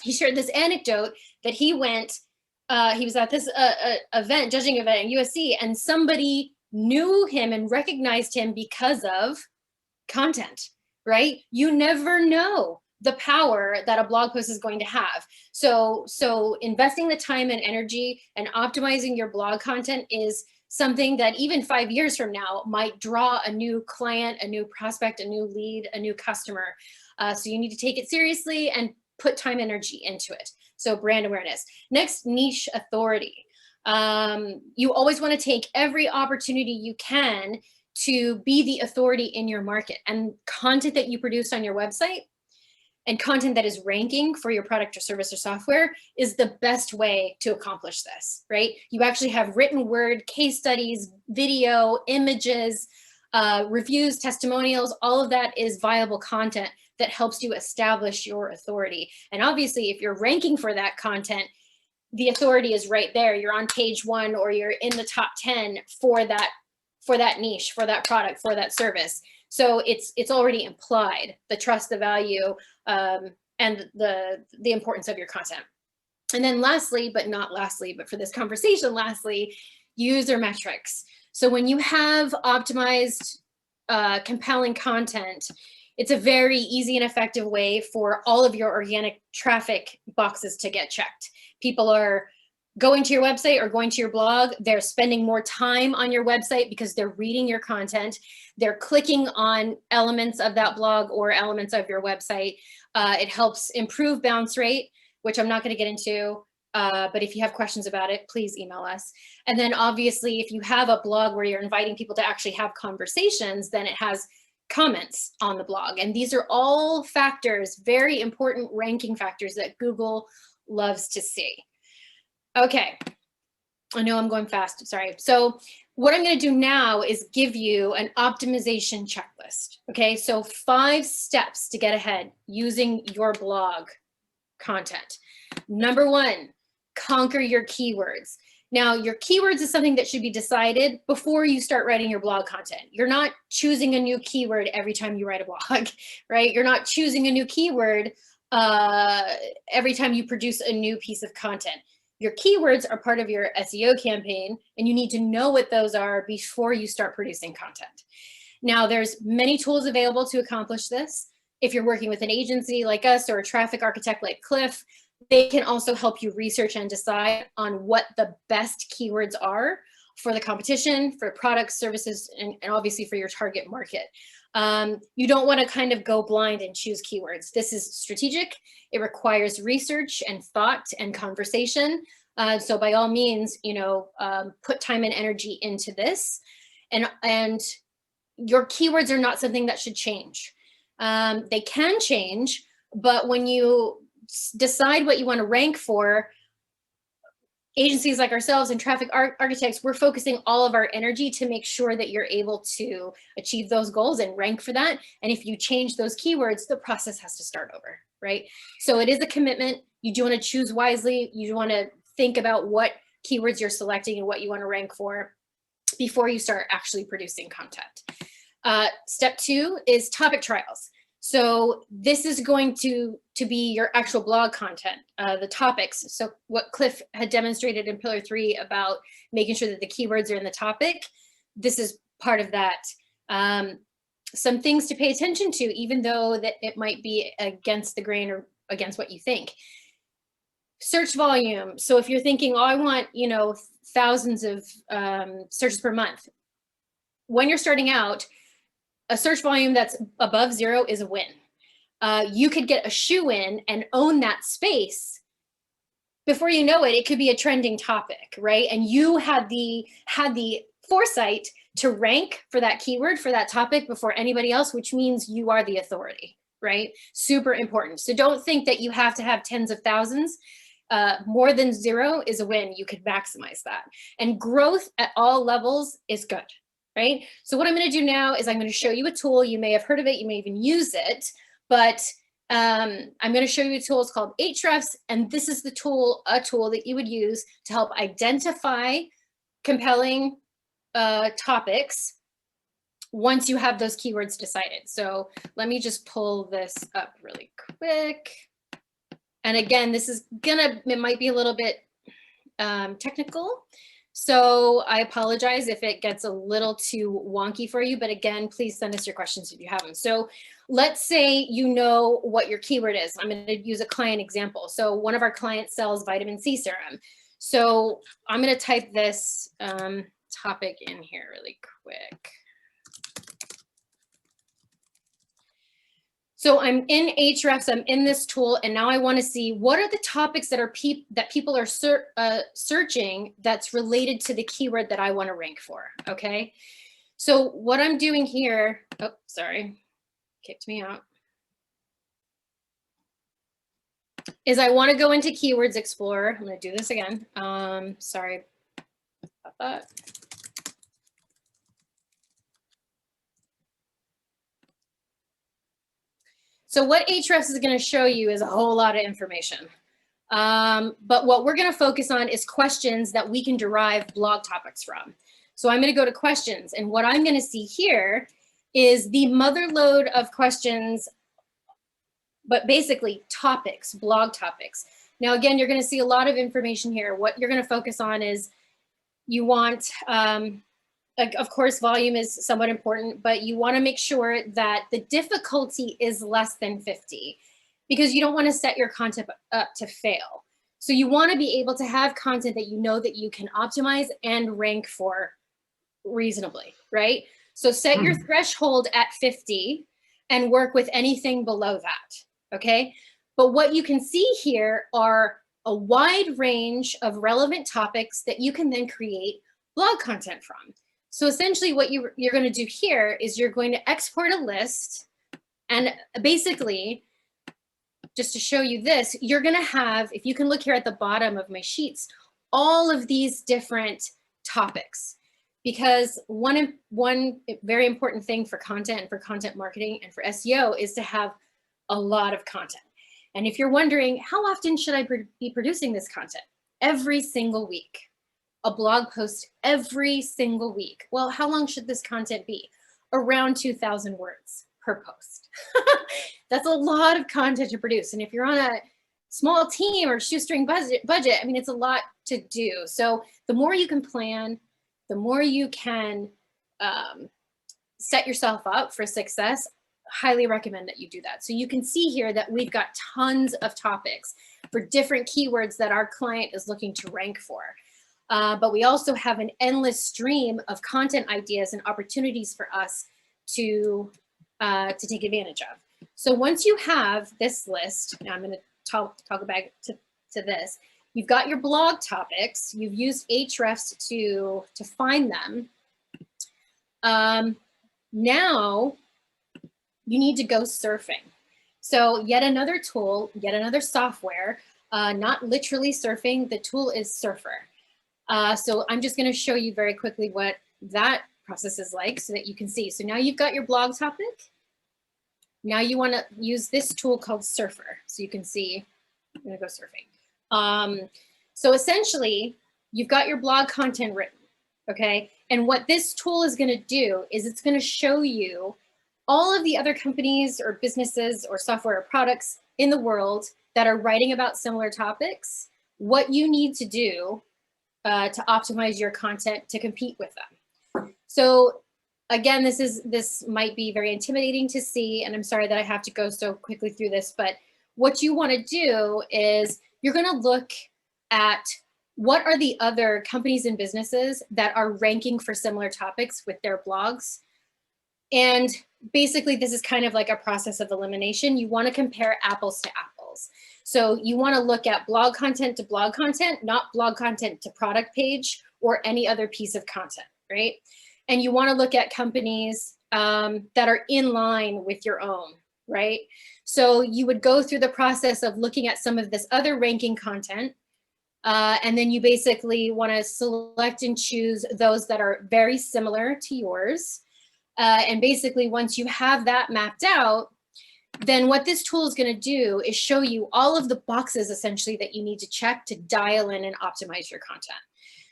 he shared this anecdote that he was at this event, judging event at USC, and somebody knew him and recognized him because of content, right? You never know the power that a blog post is going to have. So investing the time and energy and optimizing your blog content is something that even 5 years from now might draw a new client, a new prospect, a new lead, a new customer. So you need to take it seriously and put time and energy into it. So brand awareness. Next, niche authority. You always want to take every opportunity you can to be the authority in your market, and content that you produce on your website and content that is ranking for your product or service or software is the best way to accomplish this, right? You actually have written word, case studies, video, images, reviews, testimonials, all of that is viable content that helps you establish your authority. And obviously, if you're ranking for that content, the authority is right there. You're on page 1 or you're in the top 10 for that niche, for that product, for that service. So it's already implied, the trust, the value, and the importance of your content. And then lastly, but not lastly, but for this conversation, lastly, user metrics. So when you have optimized, compelling content, it's a very easy and effective way for all of your organic traffic boxes to get checked. People are going to your website or going to your blog. They're spending more time on your website because they're reading your content. They're clicking on elements of that blog or elements of your website. It helps improve bounce rate, which I'm not going to get into. But if you have questions about it, please email us. And then obviously, if you have a blog where you're inviting people to actually have conversations, then it has comments on the blog. And these are all factors, very important ranking factors that Google loves to see. Okay, I know I'm going fast, sorry. So what I'm going to do now is give you an optimization checklist. Okay, so 5 steps to get ahead using your blog content. Number 1, conquer your keywords. Now, your keywords is something that should be decided before you start writing your blog content. You're not choosing a new keyword every time you write a blog, right? You're not choosing a new keyword every time you produce a new piece of content. Your keywords are part of your SEO campaign, and you need to know what those are before you start producing content. Now, there's many tools available to accomplish this. If you're working with an agency like us or a traffic architect like Cliff, they can also help you research and decide on what the best keywords are for the competition, for products, services, and obviously for your target market. You don't want to kind of go blind and choose keywords. This is strategic. It requires research and thought and conversation. So by all means, put time and energy into this. And your keywords are not something that should change. They can change, but when you decide what you want to rank for, agencies like ourselves and traffic architects, we're focusing all of our energy to make sure that you're able to achieve those goals and rank for that. And if you change those keywords, the process has to start over, right? So it is a commitment. You do want to choose wisely. You want to think about what keywords you're selecting and what you want to rank for before you start actually producing content. Step 2 is topic trials. So this is going to be your actual blog content, the topics. So what Cliff had demonstrated in Pillar 3 about making sure that the keywords are in the topic, this is part of that. Some things to pay attention to, even though that it might be against the grain or against what you think. Search volume. So if you're thinking, oh, I want, thousands of searches per month. When you're starting out, a search volume that's above 0 is a win. You could get a shoe in and own that space. Before you know it, it could be a trending topic, right? And you had the foresight to rank for that keyword, for that topic before anybody else, which means you are the authority, right? Super important. So don't think that you have to have tens of thousands. More than 0 is a win. You could maximize that. And growth at all levels is good. Right? So what I'm going to do now is I'm going to show you a tool. You may have heard of it. You may even use it, but I'm going to show you a tool. It's called Ahrefs, and this is a tool that you would use to help identify compelling topics once you have those keywords decided. So let me just pull this up really quick. And again, it might be a little bit technical. So I apologize if it gets a little too wonky for you, but again, please send us your questions if you have them. So let's say you know what your keyword is. I'm going to use a client example. So one of our clients sells vitamin C serum. So I'm going to type this topic in here really quick. So I'm in Ahrefs, I'm in this tool, and now I want to see what are the topics that are people are searching that's related to the keyword that I want to rank for, okay? So what I'm doing here, oh, sorry, kicked me out, is I want to go into Keywords Explorer. I'm going to do this again. Sorry about that. So what Ahrefs is going to show you is a whole lot of information. But what we're going to focus on is questions that we can derive blog topics from. So I'm going to go to questions, and what I'm going to see here is the motherlode of questions, but basically topics, blog topics. Now, again, you're going to see a lot of information here. What you're going to focus on is you want, of course, volume is somewhat important, but you want to make sure that the difficulty is less than 50 because you don't want to set your content up to fail. So you want to be able to have content that you know that you can optimize and rank for reasonably, right? So set your threshold at 50 and work with anything below that, okay? But what you can see here are a wide range of relevant topics that you can then create blog content from. So essentially what you're going to do here is you're going to export a list, and basically, just to show you this, you're going to have, if you can look here at the bottom of my sheets, all of these different topics. because one very important thing for content and for content marketing and for SEO is to have a lot of content. And if you're wondering, how often should I be producing this content? Every single week. A blog post every single week. Well, how long should this content be? Around 2,000 words per post. That's a lot of content to produce. And if you're on a small team or shoestring budget, I mean, it's a lot to do. So the more you can plan, the more you can set yourself up for success, highly recommend that you do that. So you can see here that we've got tons of topics for different keywords that our client is looking to rank for. But we also have an endless stream of content ideas and opportunities for us to take advantage of. So once you have this list, now I'm going to toggle back to this. You've got your blog topics. You've used Ahrefs to find them. Now you need to go surfing. So yet another tool, yet another software, not literally surfing. The tool is Surfer. So I'm just going to show you very quickly what that process is like so that you can see. So now you've got your blog topic. Now you want to use this tool called Surfer. So you can see, I'm going to go surfing. So essentially, you've got your blog content written, okay? And what this tool is going to do is it's going to show you all of the other companies or businesses or software or products in the world that are writing about similar topics, what you need to do to optimize your content to compete with them. So again, this might be very intimidating to see, and I'm sorry that I have to go so quickly through this, but what you want to do is you're going to look at what are the other companies and businesses that are ranking for similar topics with their blogs. And basically, this is kind of like a process of elimination. You want to compare apples to apples. So you want to look at blog content to blog content, not blog content to product page or any other piece of content, right? And you want to look at companies that are in line with your own, right? So you would go through the process of looking at some of this other ranking content, and then you basically want to select and choose those that are very similar to yours. And basically, once you have that mapped out, then what this tool is going to do is show you all of the boxes essentially that you need to check to dial in and optimize your content.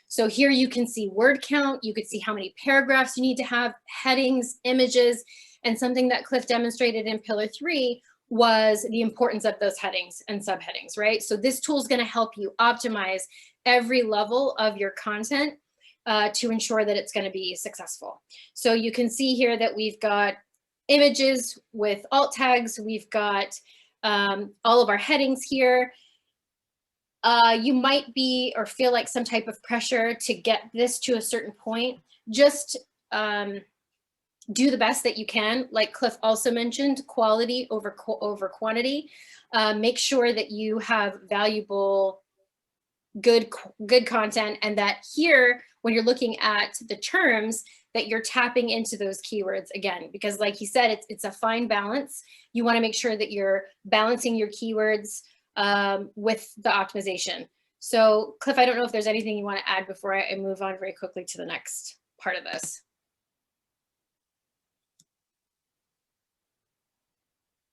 So here you can see word count, you could see how many paragraphs you need to have, headings, images, and something that Cliff demonstrated in Pillar 3 was the importance of those headings and subheadings, right? So this tool is going to help you optimize every level of your content to ensure that it's going to be successful. So you can see here that we've got images with alt tags. We've got all of our headings here. You might be or feel like some type of pressure to get this to a certain point. Just do the best that you can. Like Cliff also mentioned, quality over quantity. Make sure that you have valuable, good content, and that here, when you're looking at the terms, that you're tapping into those keywords again, because like he said, it's a fine balance. You want to make sure that you're balancing your keywords with the optimization. So Cliff, I don't know if there's anything you want to add before I move on very quickly to the next part of this.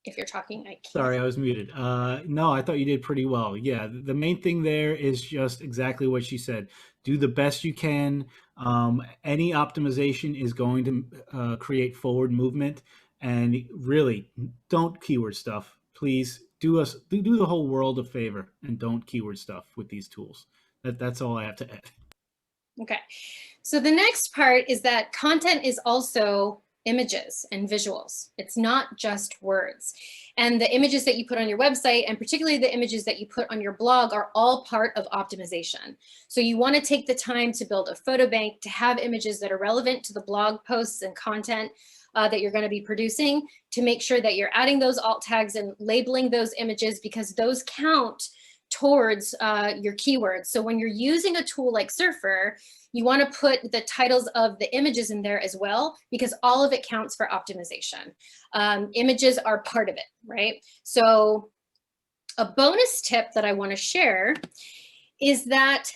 If you're talking, I can't. Sorry, I was muted. No, I thought you did pretty well. Yeah, the main thing there is just exactly what she said. Do the best you can. Any optimization is going to create forward movement, and really don't keyword stuff. Please do the whole world a favor and don't keyword stuff with these tools. That's all I have to add. Okay, so the next part is that content is also images and visuals. It's not just words. And the images that you put on your website, and particularly the images that you put on your blog, are all part of optimization. So you want to take the time to build a photo bank, to have images that are relevant to the blog posts and content that you're going to be producing, to make sure that you're adding those alt tags and labeling those images, because those count towards your keywords. So when you're using a tool like Surfer, you want to put the titles of the images in there as well, because all of it counts for optimization. Images are part of it, right? So a bonus tip that I want to share is that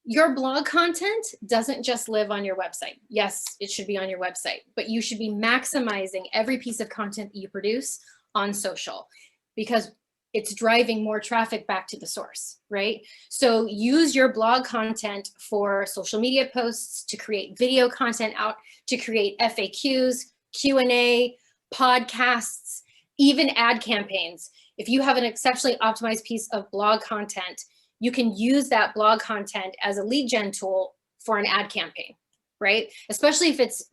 your blog content doesn't just live on your website. Yes, it should be on your website, but you should be maximizing every piece of content that you produce on social, because it's driving more traffic back to the source, right? So use your blog content for social media posts, to create video content out, to create FAQs, Q&A, podcasts, even ad campaigns. If you have an exceptionally optimized piece of blog content, you can use that blog content as a lead gen tool for an ad campaign, right? Especially if it's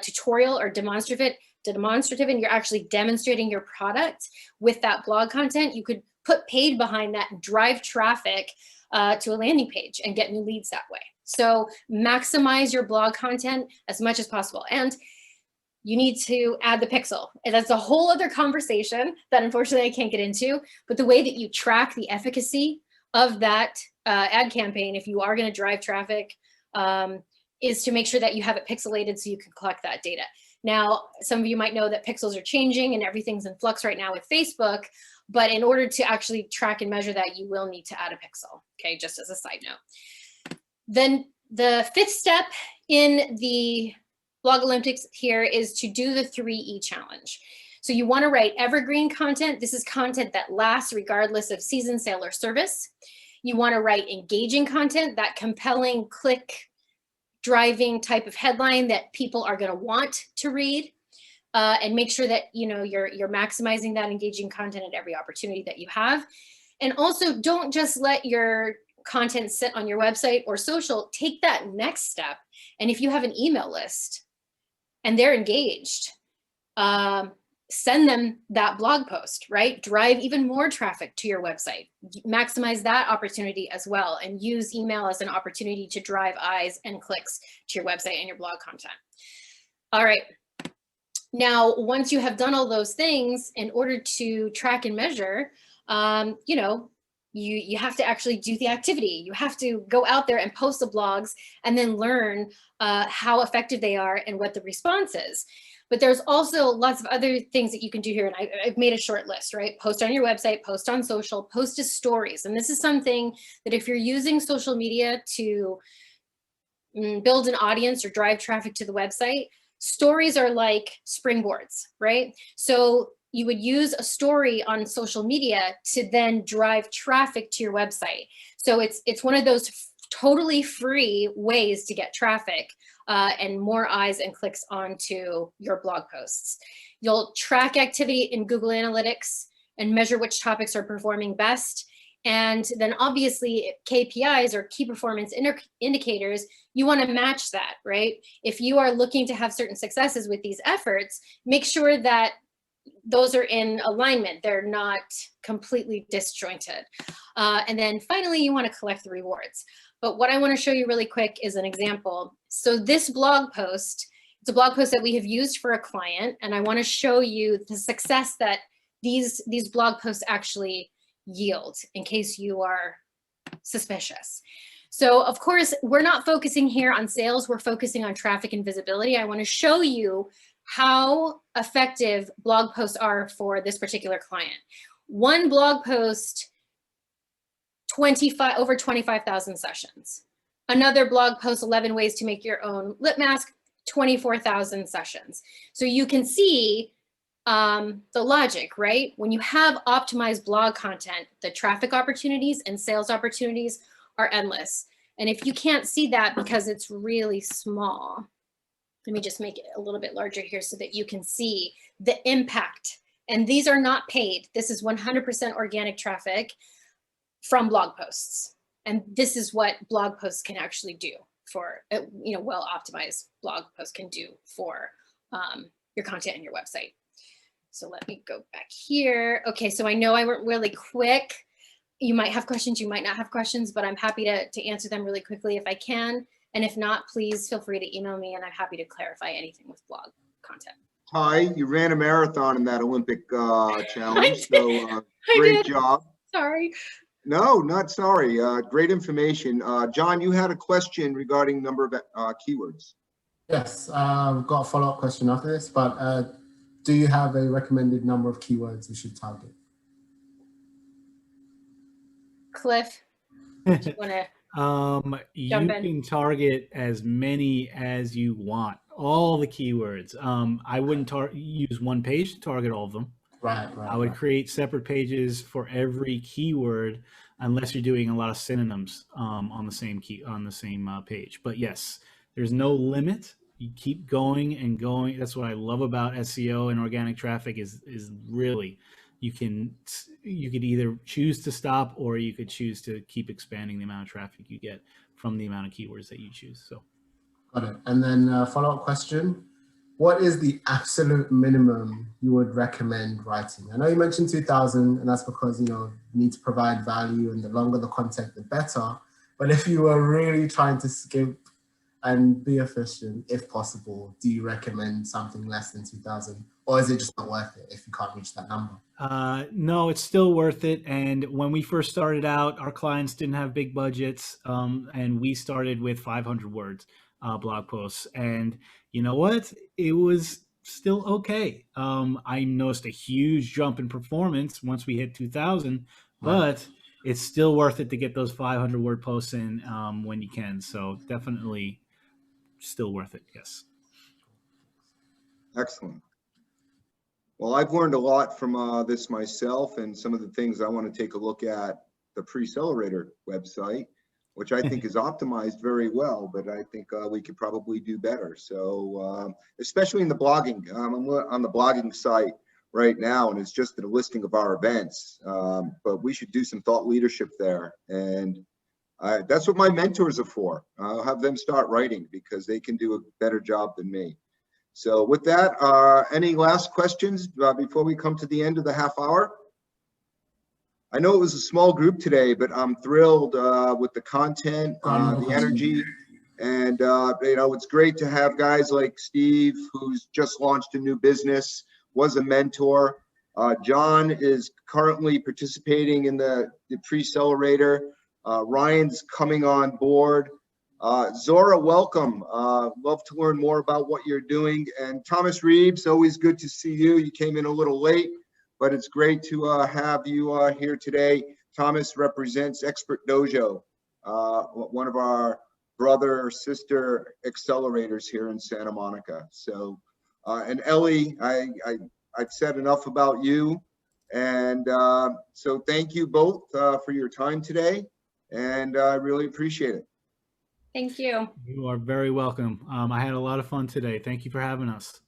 tutorial or demonstrative and you're actually demonstrating your product with that blog content, you could put paid behind that and drive traffic to a landing page and get new leads that way. So maximize your blog content as much as possible. And you need to add the pixel. And that's a whole other conversation that unfortunately I can't get into, but the way that you track the efficacy of that ad campaign, if you are going to drive traffic, is to make sure that you have it pixelated so you can collect that data. Now, some of you might know that pixels are changing and everything's in flux right now with Facebook, but in order to actually track and measure that, you will need to add a pixel, okay, just as a side note. Then the fifth step in the Blog Olympics here is to do the 3E challenge. So you want to write evergreen content. This is content that lasts regardless of season, sale, or service. You want to write engaging content, that compelling click driving type of headline that people are going to want to read, and make sure that you're maximizing that engaging content at every opportunity that you have. And also, don't just let your content sit on your website or social. Take that next step, and if you have an email list and they're engaged, send them that blog post, right? Drive even more traffic to your website. Maximize that opportunity as well, and use email as an opportunity to drive eyes and clicks to your website and your blog content. All right. Now, once you have done all those things, in order to track and measure, you have to actually do the activity. You have to go out there and post the blogs and then learn how effective they are and what the response is. But there's also lots of other things that you can do here. And I've made a short list, right? Post on your website, post on social, post as stories. And this is something that if you're using social media to build an audience or drive traffic to the website, stories are like springboards, right? So you would use a story on social media to then drive traffic to your website. So it's one of those totally free ways to get traffic and more eyes and clicks onto your blog posts. You'll track activity in Google Analytics and measure which topics are performing best. And then obviously KPIs or key performance indicators, you want to match that, right? If you are looking to have certain successes with these efforts, make sure that those are in alignment. They're not completely disjointed. And then finally, you want to collect the rewards. But what I want to show you really quick is an example. So this blog post, it's a blog post that we have used for a client, and I want to show you the success that these blog posts actually yield in case you are suspicious. So of course, we're not focusing here on sales, we're focusing on traffic and visibility. I want to show you how effective blog posts are for this particular client. One blog post, over 25,000 sessions. Another blog post, 11 ways to make your own lip mask, 24,000 sessions. So you can see the logic, right? When you have optimized blog content, the traffic opportunities and sales opportunities are endless. And if you can't see that because it's really small, let me just make it a little bit larger here so that you can see the impact. And these are not paid. This is 100% organic traffic from blog posts. And this is what blog posts can actually do for, well-optimized blog posts can do for your content and your website. So let me go back here. Okay, so I know I went really quick. You might have questions, you might not have questions, but I'm happy to answer them really quickly if I can. And if not, please feel free to email me and I'm happy to clarify anything with blog content. Hi, you ran a marathon in that Olympic challenge, so great job. Sorry. No, not sorry. Great information. John, you had a question regarding number of keywords. Yes, we've got a follow-up question after this, but do you have a recommended number of keywords we should target? Cliff, do you want to You Jump in. can target as many as you want, all the keywords. I wouldn't use one page to target all of them. Right. I would create separate pages for every keyword, unless you're doing a lot of synonyms on the same page. But yes, there's no limit. You keep going and going. That's what I love about SEO and organic traffic is really you could either choose to stop, or you could choose to keep expanding the amount of traffic you get from the amount of keywords that you choose. So Got it. And then follow-up question. What is the absolute minimum you would recommend writing? I know you mentioned 2,000, and that's because, you need to provide value, and the longer the content, the better. But if you were really trying to skip and be efficient, if possible, do you recommend something less than 2,000? Or is it just not worth it if you can't reach that number? No, it's still worth it. And when we first started out, our clients didn't have big budgets, and we started with 500 words blog posts. And you know what? It was still okay. I noticed a huge jump in performance once we hit 2,000, but it's still worth it to get those 500 word posts in when you can. So definitely still worth it. Yes. Excellent. Well, I've learned a lot from this myself, and some of the things I want to take a look at the Preccelerator website, which I think is optimized very well, but I think we could probably do better. So especially in the blogging, I'm on the blogging site right now, and it's just a listing of our events, but we should do some thought leadership there. And that's what my mentors are for. I'll have them start writing because they can do a better job than me. So with that, any last questions before we come to the end of the half hour? I know it was a small group today, but I'm thrilled with the content, the energy, and it's great to have guys like Steve, who's just launched a new business, was a mentor. John is currently participating in the Preccelerator. Ryan's coming on board. Zora, welcome. Love to learn more about what you're doing. And Thomas Reeves, always good to see you. You came in a little late, but it's great to have you here today. Thomas represents Expert Dojo, one of our brother or sister accelerators here in Santa Monica. So, and Ellie, I've said enough about you. And so thank you both for your time today. And I really appreciate it. Thank you. You are very welcome. I had a lot of fun today. Thank you for having us.